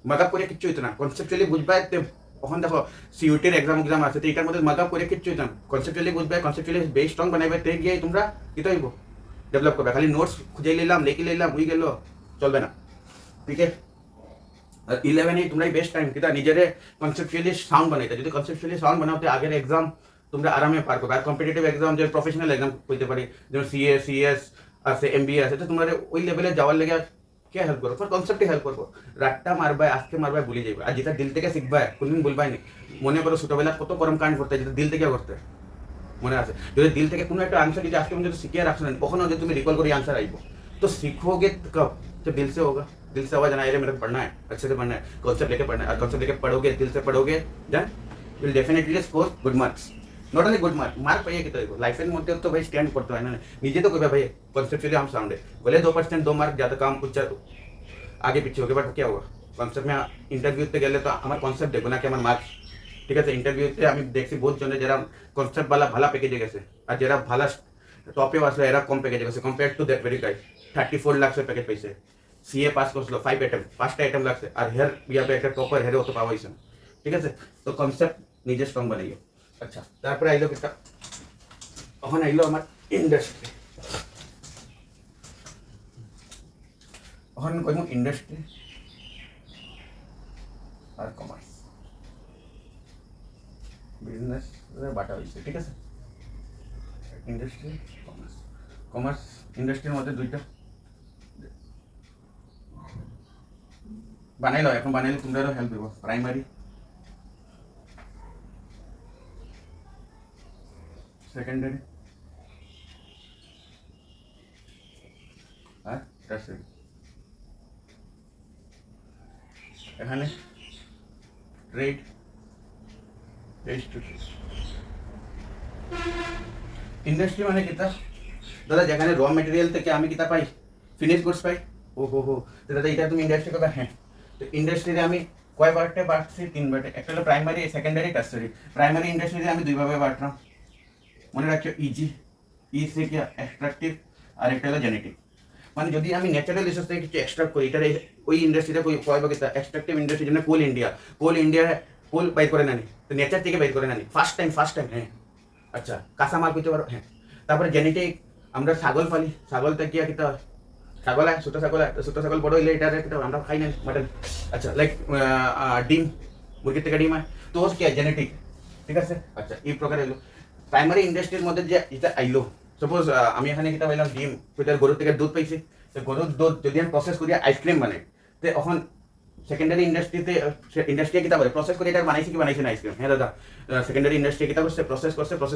মাগাপ করে কিচ্ছু হইতো না কনসেপচুয়ালি বুঝবাই ওখান দেখো সিইউটির এক্সাম আছে তো এটার মধ্যে মাগাপ করে কিচ্ছু হইতো না কনসেপচুয়ালি বুঝবাই কনসেপচুয়ালি বেস স্ট্রং বানাইবে তে গিয়ে তোমরা কিতা হইব ডেভেলপ করবে খালি নোটস খুঁজে নিলাম লিখে নিলাম হয়ে গেল চলবে না ठीक है 11 तुम्हारा बेस्ट टाइम कितना निजेरे कॉन्सेप्चुअली साउंड बनाइते যদি কনসেপচুয়ালি সাউন্ড বানাওতে আগের एग्जाम তোমরা আরামে পার করবে আর কম্পিটিটিভ एग्जाम যে প্রফেশনাল एग्जाम কইতে পারি যেমন সিএ সিএস আছে এমবিএ আছে তো তোমরা ওই লেভেলে যাওয়ার লাগা কে হেল্প করবে তোমার কনসেপ্টে হেল্প করবো রাট্টা মারবা আজকে মারবা ভুলে যাবে আর যেটা দিল থেকে শিখবা কোনদিন ভুলবাই না মনে করো ছোটবেলা কত কর্ম কাণ্ড করতে যেটা দিল থেকে করতে মনে আছে যদি দিল থেকে কোনো একটা आंसर যদি আজকে যদি শিখিয়ে রাখছ না কখনো যদি তুমি রিকল করে आंसर আইবো तो सीखोगे कब जब दिल से होगा दिल से आवाज आना है मेरे को पढ़ना है अच्छे से पढ़ना है कॉन्सेप्ट लेके पढ़ना है और कॉन्सेप्ट लेके पढ़ोगे दिल से पढ़ोगे then will definitely score good marks not only good mark पाइए कि तो लाइफ में मध्य तो भाई स्टैंड करते हैं ना निजे तो कोई भाई कॉन्सेप्चुअली हम साउंड है बोले 2% 2 मार्क ज़्यादा काम कुछ आगे पीछे हो गया बट क्या होगा कॉन्सेप्ट में इंटरव्यूते गले तो हमारे कॉन्सेप्ट देखो ना कि हमारे मार्क्स ठीक है इंटरव्यूते আমি দেখছি বহুত জনে যারা কনসেপ্ট वाला ভালো প্যাকেজে গেছে আর যারা ভালো টপে আসলে এরা কম প্যাকেজে গেছে কম্পেয়ার টু দ্যাট ভেরি গাই 34 লাখ से पैकेज पैसे सीए पास করছিল 5 আইটেম 5টা আইটেম লাগছে আর হেয়ার বিয়া পে একটা টপার হেরে অত পাওয়া হইছে ঠিক আছে তো কনসেপ্ট নিজে স্ট্রং বানাইও আচ্ছা তারপরে আইলো কিটা ওখানে আইলো আমার ইন্ডাস্ট্রি ওখানে কইমু ইন্ডাস্ট্রি আর কমার্স বিজনেস বাটা হইছে ঠিক আছে ইন্ডাস্ট্রি কমার্স ইন্ডাস্ট্রির মধ্যে দুইটা বানাইলো, এখন বানাইলে তোমরাও হেল্প দিব। প্রাইমারি সেকেন্ডারি আর টার্সারি। এখানে ট্রেড ইন্ডাস্ট্রি মানে কিতা দাদা, যেখানে র মেটেরিয়াল থেকে আমি কিতা পাই, ফিনিশ গুডস পাই। ও হো হো, তো দাদা এটা তুমি ইন্ডাস্ট্রি কথা। হ্যাঁ, তো ইন্ডাস্ট্রিতে আমি কয় পার্টে বাঁটছি? 3 পার্টে। একটা হলো প্রাইমারি, সেকেন্ডারি, টার্সারি। প্রাইমারি ইন্ডাস্ট্রিতে আমি 2 ভাবে বাঁটলাম, মনে রাখছো। ইজি, ই সে কি এক্সট্রাকটিভ, আর একটা হলো জেনেটিক। মানে যদি আমি ন্যাচারাল রিসোর্স থেকে কিছু এক্সট্রাক্ট করি, এটা ওই ইন্ডাস্ট্রিতে কয় ভাগে এক্সট্রাকটিভ ইন্ডাস্ট্রি, যেমন কোল ইন্ডিয়া কোল বাইর করে নানি, তো নেচার থেকে বাইর করে নানি ফার্স্ট টাইম। হ্যাঁ, আচ্ছা, কাঁচামাল করতে পারো। হ্যাঁ, তারপরে জেনেটিক, আমরা ছাগল পালি, ছাগল থেকে কিতা ছাগল হয়, ছোটো ছাগল বড় হইলে এটা আমরা খাই না মাটন। আচ্ছা, লাইক ডিম, মুরগির থেকে ডিম হয়, তো কি জেনেটিক, ঠিক আছে। আচ্ছা, এই প্রকার এলো প্রাইমারি ইন্ডাস্ট্রির মধ্যে যে এটা আইলো। সাপোজ আমি এখানে কিতা পাইলাম ডিম, গরুর থেকে দুধ পাইছি, তো গরুর দুধ যদি আমি প্রসেস করি আইসক্রিম বানাই, তো এখন সেকেন্ডারি ইন্ডাস্ট্রি কিতা বলে প্রসেস করে এটা বানাইছে কি বানাইছে না আইসক্রিম। হ্যাঁ দাদা, সেকেন্ডারি ইন্ডাস্ট্রি কিতা করছে, প্রসেস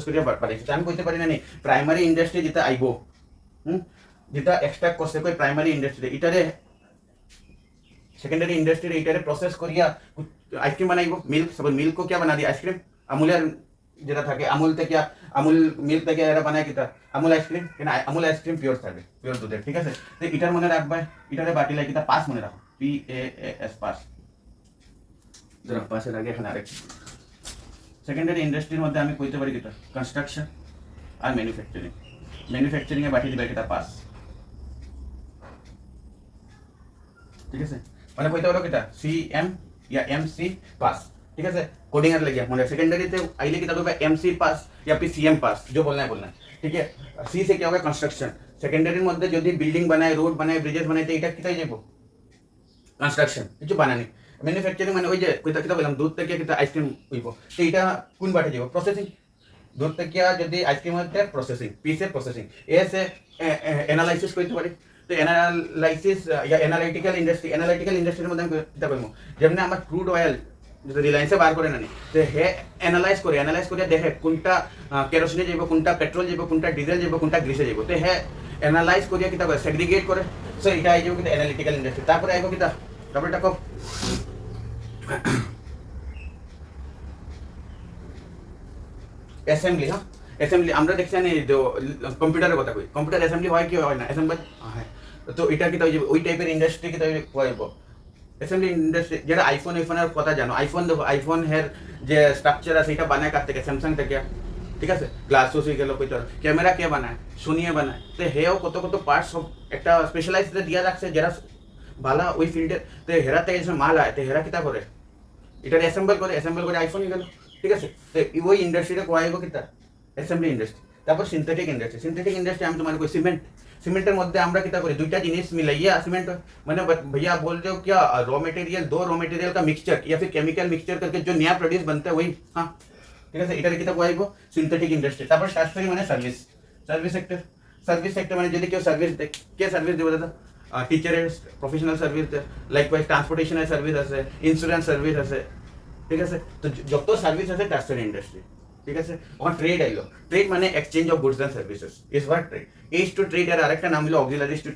করে বানাইছে। আমি কইতে পারি না নি প্রাইমারি ইন্ডাস্ট্রি যেটা আইবো, যেটা এক্সট্রাক্ট করছে কই প্রাইমারি ইন্ডাস্ট্রি, এটারে সেকেন্ডারি ইন্ডাস্ট্রি এটারে প্রসেস করিয়া আইসক্রিম বানাইবো। মিল্ক, সাপোজ মিল্ক কো क्या बना दिया আইসক্রিম। আমুলের যেটা থাকে আমুল মিল্ক থেকে এরা বানায় কিতা আমুল আইসক্রিম, কেন আমুল আইসক্রিম পিওর থাকে, পিওর দুধের, ঠিক আছে। তো এটার মনে রাখবা, এটারে বাটিলে কিতা পাস মনে রাখো, PAS পাস। যারা পাসের আগে এখানে আরেক সেকেন্ডারি ইন্ডাস্ট্রির মধ্যে আমি কইতে পারি কিতা কনস্ট্রাকশন আর ম্যানুফ্যাকচারিং এ বাটি দিবে কিতা পাস, ঠিক আছে। মানে কইতে পারো কিতা CM या MC पास, ठीक है। कोडिंग लग गया मतलब सेकेंडरी से आइले की तब MC पास या फिर CM पास, जो बोलना है, ठीक है। C से क्या होगा कंस्ट्रक्शन। सेकेंडरी मध्य जो बिल्डिंग बनाए, रोड बनाए, ब्रिजेस बनाए, এটা কিতাই যাবো কনস্ট্রাকশন, কিছু বানানি। ম্যানুফ্যাকচারিং মানে ওই যে কিতা বললাম দুধ থেকে কিতা আইসক্রিম হইব, তো এটা কোন বাটে যাব প্রসেসিং। দুধ থেকে যদি আইসক্রিম হতে প্রসেসিং, পিসের প্রসেসিং, এসে অ্যানালাইসিস করতে পারি। তো অ্যানালাইসিস या এনালাইটিক্যাল ইন্ডাস্ট্রির মধ্যে আমি কিতা বলবো, যেমন আমার ক্রুড অয়েল যদি রিলায়েন্সে বার করে নানি, তো হে অ্যানালাইজ করে দেখে কোনটা কেরোসিনে যাব, কোনটা পেট্রোল যাব, কোনটা ডিজেল যাব, কোনটা গ্রিসে যাব, তো হে অ্যানালাইজ করিয়া কিতা করে সেগ্রিগেট করে। সো এটা আই যাব কিতা অ্যানালিটিক্যাল ইন্ডাস্ট্রি। তারপরে আইব কিতা ডাবলটা কপ অ্যাসেম্বলি। হ্যাঁ, অ্যাসেম্বলি আমরা দেখছি না যে কম্পিউটারের কথা কই, কম্পিউটার অ্যাসেম্বলি হয় কি হয় না, অ্যাসেম্বল। হ্যাঁ, তো এটা কিতা হইব ওই টাইপের ইন্ডাস্ট্রি কিতা হইব অ্যাসেম্বলি ইন্ডাস্ট্রি। যেটা আইফোনের কথা জানো, আইফোন দেখো, আইফোন হের যে স্ট্রাকচার আছে এটা বানায় কার থেকে, স্যামসাং থেকে, ঠিক আছে। গ্লাস হয়ে গেল কইতো, ক্যামেরা কে বানায়, সোনিয়ে বানায়, তো হেও কত পার্টস সব একটা স্পেশালাইজ দিয়া রাখছে যারা ভালো ওই ফিল্ডে, তো হেরা থেকে যে মাল হয়, তো হেরা কিতা করে এটা অ্যাসেম্বল করে আইফোন হয়ে গেল, ঠিক আছে। তো ওই ইন্ডাস্ট্রিটা কোয়াইব কিতা অ্যাসেম্বলি ইন্ডাস্ট্রি। তারপর সিনথেটিক ইন্ডাস্ট্রি আমি তোমার কই সিমেন্টের মধ্যে আমরা কিতা করি দুইটা জিনিস মিলাইয়া सीमेंट मैंने भैया बोल रहे हो क्या दो रॉ मटेरियल का मिक्सचर या फिर केमिकल मिक्सचर करके जो नया प्रोड्यूस बनता है वही। हाँ, ठीक है। এটা কিতা কইব সিনথেটিক ইন্ডাস্ট্রি। তারপর টার্সারি মানে সার্ভিস সেক্টর মানে যদি কেউ সার্ভিস কে সার্ভিস দেব দাদা, টিচারের প্রফেশনাল সার্ভিস, লাইকওয়াইজ ট্রান্সপোর্টেশনের সার্ভিস আছে, ইন্স্যুরেন্স সার্ভিস আছে, ঠিক আছে। তো যত সার্ভিস আছে টার্সারি ইন্ডাস্ট্রি, ঠিক আছে। ওখান ট্রেড আইলো, ট্রেড মানে exchange of goods and services is what trade. Aids to trade এর আরেকটা নাম হলো অক্সিলারিজ টু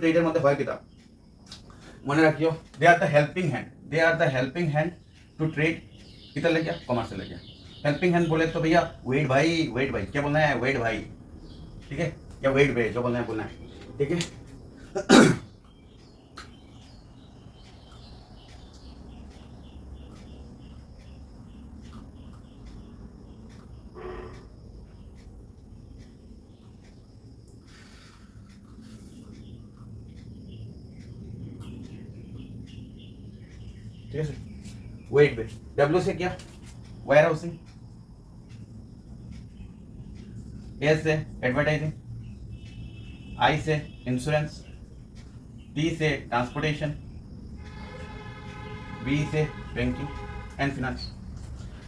ট্রেড। এর মধ্যে হয় কিতা মনে রাখিও, they are the helping hand to trade. कितना लग गया कॉमर्स लग गया। हेल्पिंग हैंड बोले तो भैया वेट भाई क्या बोलना है, वेट भाई, ठीक है, या वेट भाई जो बोलना है, ठीक है। ठीक है, वेट पे W से क्या वेयर हाउसिंग, A से एडवर्टाइजिंग, I से इंश्योरेंस, T से ट्रांसपोर्टेशन, B से बैंकिंग एंड फिनांस।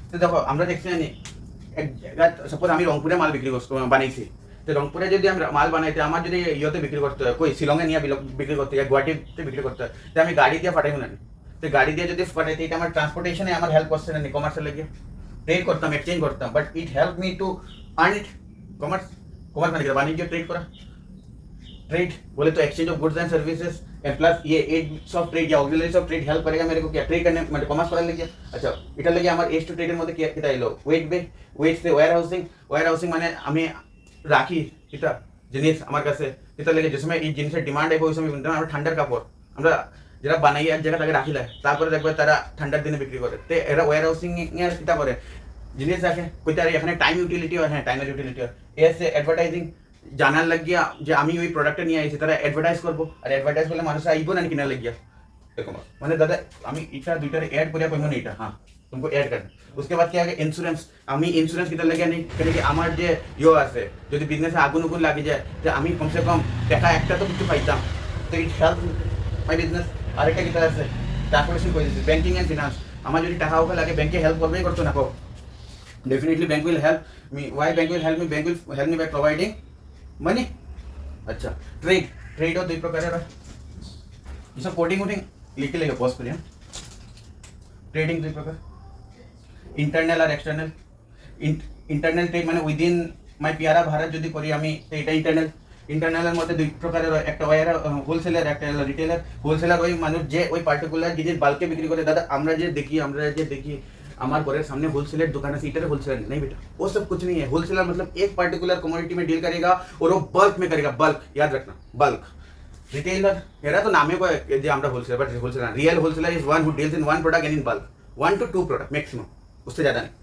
तो देखो আমরা দেখছি না এক জায়গা সাপোজ আমি রংপুরে মাল বিক্রি বানাইছি, তো রংপুরে যদি আমি মাল বানাইতে আমার যদি ইয়েতে বিক্রি করতে হয়, কই শিলংয়ে নিয়ে বিক্রি করতে হয়, গুয়াহাটিতে বিক্রি করতে হয়, তো আমি গাড়ি দিয়ে পাঠাইব না, তো গাড়ি দিয়ে যদি পাঠাইতে এটা আমার ট্রান্সপোর্টেশনে আমার হেল্প করছে না কমার্সের লাগে, ট্রেড করতাম, এক্সচেঞ্জ করতাম, but it help me to earn it. Commerce commerce মানে বাণিজ্য, ট্রেড করা, ट्रेड बोले तो exchange of goods and services and plus ये एड्स ऑफ ट्रेड या ऑक्सिलरीज ऑफ ट्रेड हेल्प करेगा मेरे को क्या ट्रेड करने मतलब कॉमर्स पढ़ा लगे। अच्छा এটা লাগে আমার এস টু ট্রেডের মধ্যে কিটা এলো ওয়েট বে, ওয়েট সে ওয়্যার হাউসিং মানে আমি রাখি কিটা জিনিস আমার কাছে কিটা লাগে যে সময় এই জিনিসের ডিমান্ড আইব ওই সময় আমরা ঠান্ডার কাপড় আমরা যারা বানাই এক জায়গা তাকে রাখি দেয়, তারপরে দেখবে তারা ঠান্ডার দিনে বিক্রি করে, তো এরা ওয়্যার হাউসিং এর কিটা করে জিনিস রাখে কইতে আর এখানে টাইম ইউটিলিটি হয়, হ্যাঁ টাইমের ইউটিলিটি হয়, এসে অ্যাডভার্টাইজিং জানার লাগিয়া যে আমি ওই প্রোডাক্টটা নিয়ে আইছি, তারা অ্যাডভার্টাইজ করবো, আর অ্যাডভার্টাইজ করলে মানুষ আইব না কিনা লাগিয়া এরকম মানে দাদা আমি এটা দুইটার ऐड করিয়া কইমু না এটা, হ্যাঁ तुमको ऐड करना। उसके बाद क्या है ইন্স্যুরেন্স, আমি ইন্স্যুরেন্স কিটা লাগিয়া নেই কেন কি আমার যে ইয়ে আছে যদি বিজনেসে আগুন উগুন লাগি যায় যে আমি কমসে কম টাকা একটা তো কিছু পাইতাম, তো ইট হেল্প মাই বিজনেস। আরেকটা কিটা আছে ক্যালকুলেশন করে দিচ্ছি ব্যাংকিং এন্ড ফিনান্স, আমার যদি টাকা ওকে লাগে ব্যাংকে হেল্প করবেই করতো না, definitely bank will help me, why bank will help me, bank will help me by providing money. अच्छा ट्रेड और दुई प्रकार है ये सब कोडिंग वोडिंग लिख के लेके पॉज करिए। ट्रेडिंग दुई प्रकार इंटरनल और एक्सटर्नल। इंटरनल ट्रेड माने उइदिन माय पियारा भारत যদি করি আমি তো এটা ইন্টারনাল। ইন্টারনালের মধ্যে দুই প্রকারের, একটা ওয়ার হোলসেলার, একটা রিটেলার। হোলসেলার ওই মানুষ যে ওই পার্টিকুলার জিনিস বাল্কে বিক্রি করে, দাদা আমরা যে দেখি हमारे घर सामने होलसेलर दुकान है, सीटर होलसेलर नहीं बेटा, वो सब कुछ नहीं है। होलसेलर मतलब एक पर्टिकुलर कमोडिटी में डील करेगा और वो बल्क में करेगा, बल्क याद रखना बल्क। रिटेलर मेरा तो नाम है जो আমরা wholesaler, but wholesaler real wholesaler is one who deals in one product and in bulk, 1 to 2 product maximum, उससे ज़्यादा नहीं।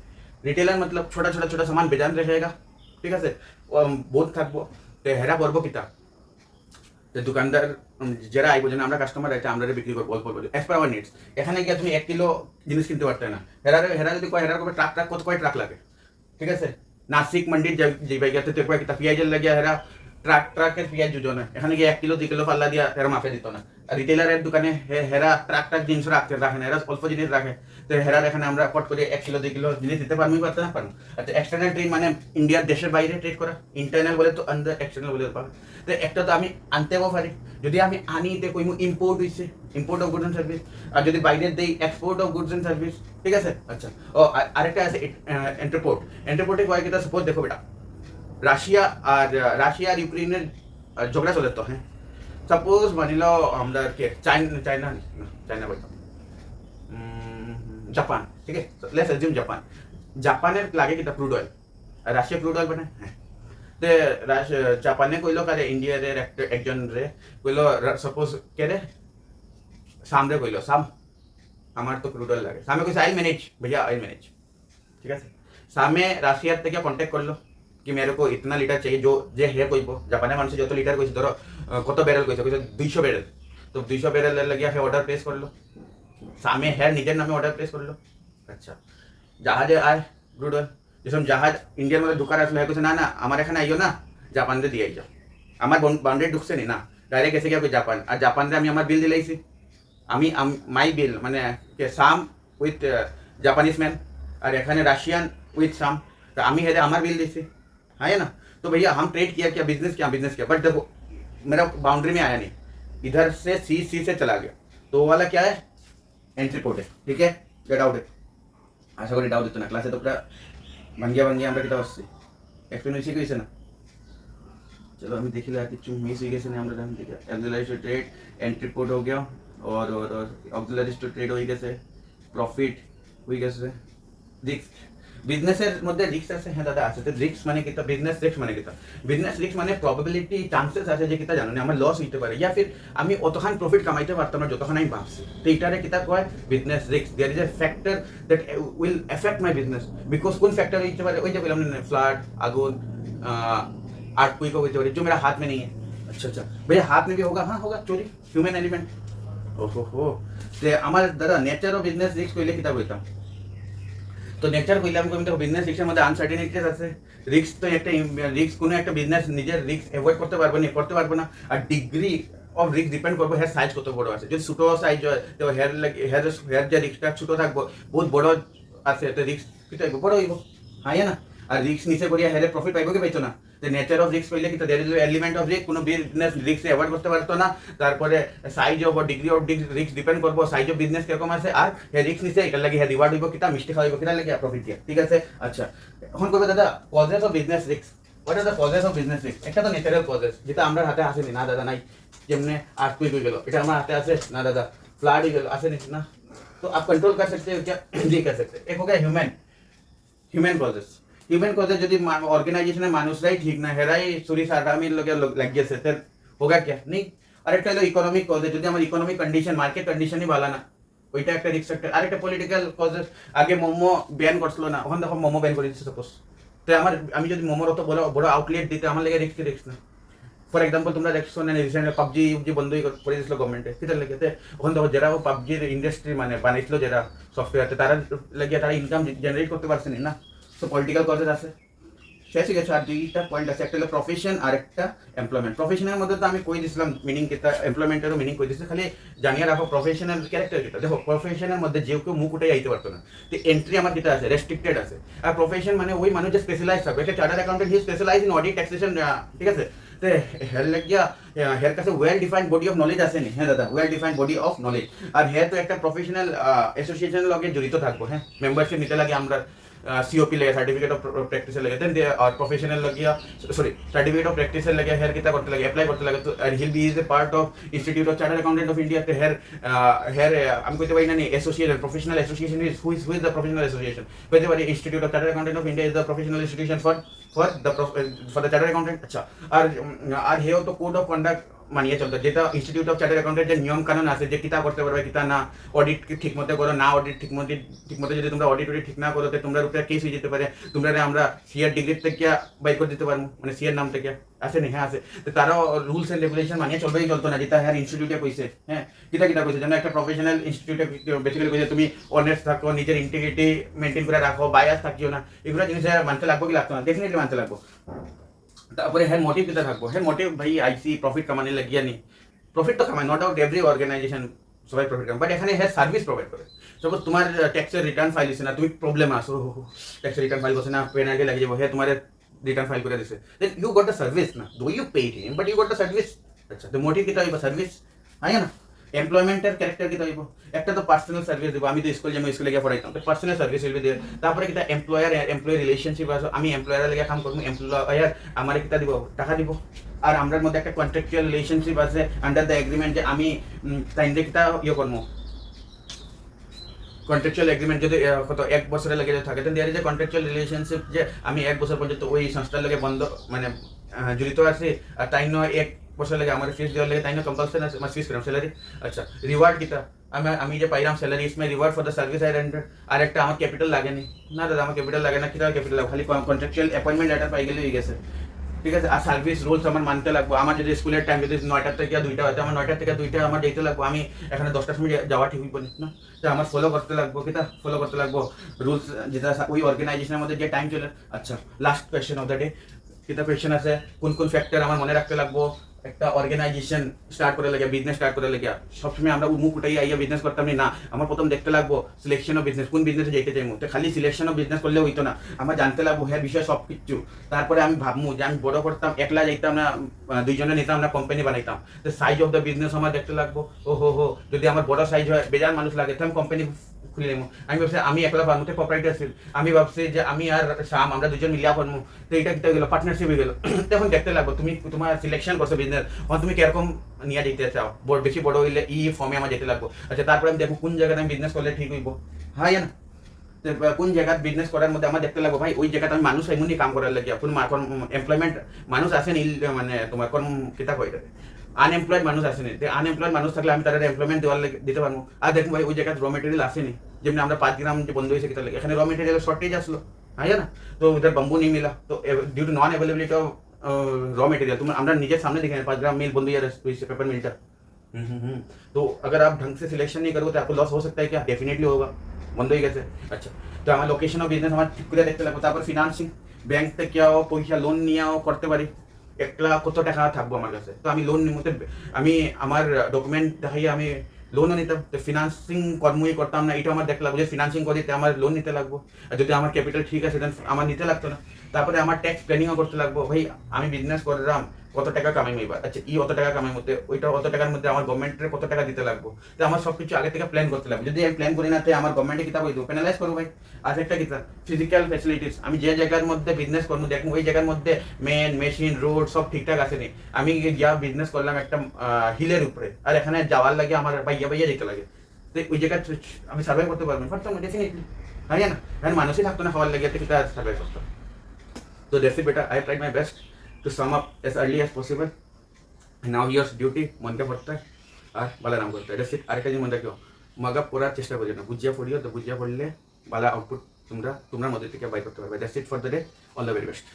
रिटेलर मतलब छोटा सामान बेचान रहेगा, ठीक है बहुत থাকবো তো হেরা করবো কিতা যে দোকানদার যারা আইব যেন আমরা কাস্টমার আছে আমরা বিক্রি করবো অল্প অল্প অ্যাজ পার আওয়ার নিডস। এখানে গিয়ে তুমি 1 কিলো জিনিস কিনতে পারতে না, হেরা যদি কয় হেরার করবে ট্রাক কত কয় ট্রাক লাগে, ঠিক আছে নাসিক মন্ডির যে ভাই গেছে তো কয় কিতা পেঁয়াজের লাগিয়া হেরা ট্রাকের পেঁয়াজ জুজো না, এখানে গিয়ে 1 কিলো 2 কিলো পাল্লা দিয়া হেরা মাফে দিত না। আর রিটেলারের দোকানে হেরা ট্রাক জিনিস রাখে না, হেরা অল্প জিনিস রাখে, তো হেরার এখানে আমরা পট করে 1 কিলো 2 কিলো জিনিস দিতে পারবো না পারবো। আচ্ছা এক্সটার্নাল ট্রেড মানে ইন্ডিয়ার দেশের বাইরে ট্রেড করা, ইন্টারনাল বলে তো আন্দার, এক্সটার্নাল বলে পাবে। তো একটা তো আমি আনতেও পারি, যদি আমি আনি তে কইমু ইম্পোর্ট হইছে, import of goods and service, আর যদি বাইরে দেই export of goods and service, ঠিক আছে। আচ্ছা ও আরেকটা আছে এন্টারপোর্ট। এন্টারপোর্টে কয় কিটা সাপোজ দেখো বেটা রাশিয়া আর ইউক্রেনের ঝগড়া চলে তো, হ্যাঁ সাপোজ মানি লো আমরা কে চায়না বলতাম জাপান, ঠিক আছে লেটস অ্যাজিউম জাপানের লাগে কিটা ক্রুড অয়েল, আর রাশিয়া ক্রুড অয়েল বানায়, হ্যাঁ তে জাপানে কইলো কারে ইন্ডিয়ার একজন রে কইলো সাপোজ কে রে সামরে কইলো সাম আমার তো ক্রুড অয়েল লাগে, সামে কইছে আইল ম্যানেজ भैया আইল ম্যানেজ, ঠিক আছে সামে রাশিয়ার থেকে কন্ট্যাক্ট করলো कि मेरे को इतना लीटर चाहिए जो जे है कोई जापानी मानुष जो तो लीटर कोई धरो कत बेरल कोई 200 बेरल, तो 200 बेरल लगे है ऑर्डर प्लेस कर लो, सामे है निजेर नामे ऑर्डर प्लेस कर लो। अच्छा জাহাজে আয় ক্রুড অয়েল, যেসব জাহাজ ইন্ডিয়ার মধ্যে ঢুকার আসলে হ্যাঁ না না আমার এখানে আইও না জাপানরে দিয়ে যাও, আমার বাউন্ডারি ঢুকছে নি না ডাইরেক্ট এসে গিয়ে জাপান, আর জাপানরে আমি আমার বিল দিলাইছি, আমি মাই বিল মানে সাম উইথ জাপানিজ ম্যান আর এখানে রাশিয়ান উইথ সাম, তো আমি হেরে আমার বিল দিছি, है ना। तो भैया हम ट्रेड किया बिजनेस किया, बट देखो मेरा बाउंड्री में आया नहीं, इधर से सी से चला गया, तो वो वाला क्या है एंट्री पोर्ट है, ठीक है ये डाउट है आशा करी डाउट दितो ना क्लासे तो पूरा बन गया আমরা কিটা আসছে এক্সপ্লেন হইছে কইছে না। चलो আমি দেখিলা কিছু মিস হয়ে গেছে না, আমরা জানি ঠিক আছে auxiliary to trade entry port हो गया और অক্সিলারি টু ট্রেড হয়ে গেছে, প্রফিট হয়ে গেছে, রিস্ক বিজনেসের মধ্যে রিস্ক আছে, হ্যাঁ দাদা আছে। তো রিস্ক মানে কিটা বিজনেস রিস্ক মানে কিটা, বিজনেস রিস্ক মানে প্রবাবিলিটি চান্সেস আছে যে কিটা জানো না আমার লস হইতে পারে, ইয়া ফির আমি অতখান প্রফিট কামাইতে পারতাম না যতখান আমি ভাবছি, তো এটারে কিটা কয় business risk. There is a factor that will affect my business, because কোন ফ্যাক্টর হইতে পারে ওই যে বললাম না फ्लड आगुन আর্থকুইক হইতে পারে जो मेरा हाथ में नहीं है। अच्छा भैया हाथ में भी होगा, हाँ होगा चोरी ह्यूमन एलिमेंट, ओहो ते আমার দাদা নেচার অফ বিজনেস রিস্ক কইলে কিটা কইতাম, তো নেচার কইলাম কই দেখো বিজনেস রিস্কের মধ্যে আনসার্টেনিটিস আছে, রিস্ক তো একটা রিস্ক কোনো একটা বিজনেস নিজের রিস্ক অ্যাভয়েড করতে পারবে না, আর ডিগ্রি অফ রিস্ক ডিপেন্ড করবে হেয়ার সাইজ কত বড় আছে, যদি ছোট সাইজ হয় তো হেয়ার যে রিস্কটা ছোট থাকবো, বহুত বড় আছে তো রিস্ক কিটা বড় হইব, হ্যাঁ না। আর রিস্ক নিচে করিয়া হেরে প্রফিট পাইব কি পাইতো না? যে নেচার অফ রিস্ক পাইলে কিন্তু there is element of risk, কোনো বিজনেস রিস্ক অ্যাভয়েড করতে পারতো না। তারপরে size of degree of risk depend করবো সাইজ অফ বিজনেস কিরকম আছে, আর হে রিস্ক নিচে এটার লাগে হে রিওয়ার্ড হইব কিতা, মিষ্টি খাওয়াইব কিতা লাগে প্রফিট দিয়া। ঠিক আছে, আচ্ছা এখন কবে দাদা causes of business risk, what are the causes of business risk? একটা তো ন্যাচারাল কজেস যেটা আমরা হাতে আসেনি, না দাদা নাই। যেমনি আর্থকুইক হয়ে গেল, এটা আমার হাতে আছে না দাদা, फ्लड ही ऐसे नहीं ना, तो आप कंट्रोल कर सकते हो क्या? नहीं कर सकते। एक हो गया ह्यूमन कॉजेस। ह्यूमन कॉजेस যদি অর্গানাইজেশনের মানুষরাই ঠিক না, হেরাই চুরি সারামির লগে লাগিয়েছে, তাহলে হোগা क्या? नहीं। আরেকটা হলো ইকোনমিক কজেস, যদি আমার ইকোনমিক কন্ডিশন মার্কেট কন্ডিশনই ভালো না, ওইটা একটা রিস্ক ফ্যাক্টর। আরেকটা পলিটিক্যাল কজেস, আগে মোমো ব্যান করছিল না, ওখান দেখো মোমো ব্যান করে দিচ্ছে সাপোজ, তো আমি যদি মোমোর অত বড় বড় আউটলেট দিতে আমার লাগে রিস্ক না। ফর এক্সাম্পল তোমরা দেখছো না রিসেন্টলি পাবজি বন্ধই করে দিয়েছিল গভর্নমেন্টে, কিতার লেগেতে ওখান থেকে যারা পাবজির ইন্ডাস্ট্রি মানে বানাইছিল যারা সফটওয়্যারতে, তারা লাগিয়ে তারা ইনকাম জেনারেট করতে পারছে না। সো পলিটিক্যাল কজেস আছে, শেষ হয়ে গেছে। আর দুইটা পয়েন্ট আছে, একটা হলো প্রফেশন আর একটা এমপ্লয়মেন্ট। প্রফেশনের মধ্যে তো আমি কই দিয়েছিলাম মিনিং কেটা, এমপ্লয়মেন্টেরও মিনিং কই দিয়েছি, খালি জানিয়ে রাখো প্রফেশনাল ক্যারেক্টার কেটা। দেখো প্রফেশনের মধ্যে যে কেউ মুখ উঠে আইতে পারতো না, তো এন্ট্রি আমার যেটা আছে রেস্ট্রিক্টেড আছে। আর প্রফেশন মানে ওই মানুষ যে স্পেশালাইজ থাকবে, একটা chartered accountant he specialize in audit taxation, ঠিক আছে। তো হের লাগিয়া হের কাছে well defined body of knowledge আছে নি, হ্যাঁ দাদা well defined body of knowledge. আর হ্যাঁ তো একটা প্রফেশনাল অ্যাসোসিয়েশনের লগে জড়িত থাকবো, হ্যাঁ মেম্বারশিপ নিতে লাগে আমরা, সিওপি লাগে সার্টিফিকেট অফ প্র্যাকটিসের লাগে, দেন আর প্রফেশনাল লাগিয়া সরি সার্টিফিকেট অফ প্র্যাকটিসের লাগে হেয়ার কিতা করতে লাগে, অ্যাপ্লাই করতে লাগে। তো hill B is a part of institute of chartered accountant of India. তো হেয়ার আমি কইতে পারি না association, professional association is who is the professional association, কইতে পারি institute of chartered accountant of India is the professional institution for the chartered accountant. আচ্ছা আর হেও তো কোড অফ কন্ডাক্ট মানিয়ে চলতো, যেটা ইনস্টিটিউট অফ চার্টার্ড অ্যাকাউন্টেন্ট যে নিয়ম কানুন আছে যে কিতা করতে পারবে কিতা না, অডিট ঠিক মতো করো না, অডিট ঠিক মতো যদি তোমরা অডিট ঠিক না করো তো তোমরা উপরে কেস হয়ে যেতে পারে, তোমরা আমরা সিআর ডিগ্রি থেকে বাই করে দিতে পারবো, মানে সিআর নাম থেকে আছে নি, হ্যাঁ আছে। তো তারাও রুলস এন্ড রেগুলেশন মানিয়ে চলবেই চলতো না, যেটা হ্যাঁ ইনস্টিটিউটে কইছে, হ্যাঁ কিতা কইছে যেন একটা প্রফেশনাল ইনস্টিটিউটে বেসিক্যালি কইছে তুমি অনেস্ট থাকো, নিজের ইন্টিগ্রিটি মেনটেন করে রাখো, বায়াস থাকিও না, এগুলো জিনিস মানতে লাগবো কি লাগতো না? ডেফিনেটলি মানতে লাগবো। তারপরে হ্যাঁ মোটিভ কিতা থাকবো, হ্যাঁ মোটিভ ভাই আইসি প্রফিট কামানে লাগিয়া নি, প্রফিট তো কামায়, নট আউট এভরি অর্গানাইজেশন সবাই প্রফিট কামায়, বাট এখানে হ্যাঁ সার্ভিস প্রোভাইড করে। সাপোজ তোমার ট্যাক্সের রিটার্ন ফাইল দিছে না, তুমি প্রবলেম আসো ট্যাক্সের রিটার্ন ফাইল করছে না, পেনাল্টি লাগে যাবো, হ্যাঁ তোমার রিটার্ন ফাইল করে দিছে, then you got the service না, though you paid him but you got the service. আচ্ছা তো মোটিভ কিতা হইব? সার্ভিস, হ্যাঁ না। এমপ্লয়মেন্টের ক্যারেক্টার কিতা হইব? একটা তো পার্সোনাল সার্ভিস দিব, আমি তো স্কুলে গিয়ে পড়াইতাম, তো পার্সোনাল সার্ভিস হইবে দিয়ে। তারপরে কিতা এমপ্লয়ার এমপ্লয়ি রিলেশনশিপ আছে, আমি এমপ্লয়ারের লাগে কাম করবো, এমপ্লয়ার আমার কিতা দিব? টাকা দিব। আর আমরার মধ্যে একটা কন্ট্রাকচুয়াল রিলেশনশিপ আছে আন্ডার দ্য এগ্রিমেন্ট, যে আমি তাইনরে কিতা ইয়ে করবো, কন্ট্রাকচুয়াল এগ্রিমেন্ট যদি কত 1 বছরের লাগে থাকে, then there is a contractual relationship, যে আমি 1 বছর পর্যন্ত ওই সংস্থার লাগে বন্ধ মানে জড়িত আছি, আর তাই নয় 1 বছর লাগে আমার ফিস দেওয়ার লাগে, তাই নয় কম্পালসারি আছে আমার ফিস করাম স্যালারি। আচ্ছা রিওয়ার্ড কিতা? আমি যে পাইলাম স্যালারি, ইসমে reward for the service I render. আর একটা আমার ক্যাপিটাল লাগেনি না দাদা, আমার ক্যাপিটাল লাগে না, কিতা ক্যাপিটাল লাগে? খালি কন্ট্রাকচুয়াল অ্যাপয়েন্টমেন্ট লেটার পাই গেলে হয়ে গেছে, ঠিক আছে। আর সার্ভিস রুলস আমার মানতে লাগবো, আমার যদি স্কুলের টাইম যদি 9টা থেকে 2টা হয়তো আমার 9টা থেকে 2টা আমার যেতে লাগবো, আমি এখানে 10টার সময় যাওয়া ঠিক হইব না, তো আমার ফলো করতে লাগবো, কিতা ফলো করতে লাগবো রুলস যেটা ওই অর্গানাইজেশনের মধ্যে যে টাইম চলে। আচ্ছা last question of the day, কিতা কোয়েশ্চেন আছে, কোন কোন ফ্যাক্টর আমার মনে রাখতে লাগবো একটা অর্গানাইজেশন স্টার্ট করে লাগে, বিজনেস স্টার্ট করে লাগে? সবসময় আমরা মুখ উঠাই আইয়া বিজনেস করতাম না, আমার প্রথম দেখতে লাগবো সিলেকশন অফ বিজনেস, কোন বিজনেসে যেতে চাইবো। তো খালি সিলেকশন অফ বিজনেস করলে হইতো না, আমার জানতে লাগবো হ্যাঁ বিষয় সব কিছু। তারপরে আমি ভাববো যে আমি বড় করতাম, একলা যাইতাম না, 2 জনে নিতাম না, কোম্পানি বানাইতাম। তো সাইজ অফ দ্য বিজনেস আমার দেখতে লাগবো, ও হো যদি আমার বড় সাইজ হয়, বেজার মানুষ লাগে, তো আমি কোম্পানি খুলে নেবো। আমি ভাবছি আমি একলা পারবো, প্রপার্টি আছে, আমি ভাবছি যে আমি আর শাম আমরা 2জন মিলিয়া পারবো, তো এটা কিতা গেলো পার্টনারশিপ হয়ে গেল। তখন দেখতে লাগবো তুমি তোমার সিলেকশন করছো বিজনেস, তুমি কিরকম নিয়ে যেতে চাও, বেশি বড় হইলে ফর্মে আমার যেতে লাগবো। আচ্ছা তারপরে আমি দেখবো কোন জায়গায় আমি বিজনেস করলে ঠিক হইব, হ্যাঁ না কোন জায়গায় বিজনেস করার মধ্যে আমার দেখতে লাগবো ভাই ওই জায়গাটা আমি মানুষ এমনি কাম করার লাগে, কোন এমপ্লয়মেন্ট মানুষ আসেনি, মানে তোমার কর্ম কিতা কই আনএমপ্লয়েড মানুষ আসেনি, আনএমপ্লয়েড মানুষ থাকলে আমি তাদের এমপ্লয়মেন্ট দেওয়ার দিতে পারবো। আর দেখবো ভাই ওই জায়গায় র মেটেরিয়াল আসেনি, যেমনি আমরা 5 গ্রাম যে বন্ধ হয়েছে কিতা লাগে, এখানে র মেটেরিয়াল শর্টেজ আসলো, হ্যাঁ না, তো উধর बम्बू नहीं मिला, तो due to non availability of raw material तुम আমরা নিজের সামনে দেখে 5 ग्राम मिल बंद यार पेपर मिलता। तो अगर आप ढंग से सिलेक्शन नहीं करोगे तो आपको लॉस हो सकता है क्या? डेफिनेटली होगा, बंद हो गए। अच्छा तो আমার লোকেশন অফ বিজনেস আমার ঠিক করে দেখতে লাগবে। তারপর ফিনান্সিং, ব্যাংক থেকে পয়সা লোন নিয়েও করতে পারি, একলা কত টাকা থাকবো আমার কাছে, তো আমি লোন নিতে আমি আমার ডকুমেন্ট দেখাই আমি লোনও নিতাম, তো ফিনান্সিং কর্মই করতাম না, এটা আমার দেখা লাগবে যে ফিনান্সিং করিতে আমার লোন নিতে লাগবো, আর যদি আমার ক্যাপিটাল ঠিক আছে দেন আমার নিতে লাগতো না। তারপরে আমার ট্যাক্স প্ল্যানিংও করতে লাগবো, ভাই আমি বিজনেস করলাম কত টাকা কামাই এবার, আচ্ছা অত টাকা কামাই মধ্যে ওইটা অত টাকার মধ্যে আমার গভর্নমেন্টের কত টাকা দিতে লাগবো, তো আমার সব কিছু আগে থেকে প্ল্যান করতে লাগবে। যদি আমি প্ল্যান করি না তো আমার গভর্নমেন্টে কিতাব হইতো পেনালাইজ করবো ভাই। আর একটা কিতাব ফিজিক্যাল ফ্যাসিলিটিস, আমি যে জায়গার মধ্যে বিজনেস করবো দেখবো ওই জায়গার মধ্যে মেশিন রোড সব ঠিকঠাক আছে নি। আমি যা বিজনেস করলাম একটা হিলের উপরে, আর এখানে যাওয়ার লাগে আমার বাইয়া বাইয়া যেতে লাগে, তো ওই জায়গায় আমি সার্ভাইভ করতে পারবো পারতাম না ডেফিনেটলি, তাই না? কারণ মানুষই থাকতো না খাওয়ার লাগে, সেটা সার্ভাইভ করতাম। তো দ্যাটস ইট বেটা, I tried my best to sum up as early as possible. Now yours duty মনকে পড়তে হয় আর ভালো নাম করতে হয়, দ্যাটস ইট। আরেকটা জিনিস মনে রাখিও, মগা পড়ার চেষ্টা করিও না, বুঝিয়া পড়িও, তো বুঝিয়া পড়লে ভালো আউটপুট তোমরা তোমার মধ্যে থেকে বাই করতে পারবে। That's it for the day, all the very best.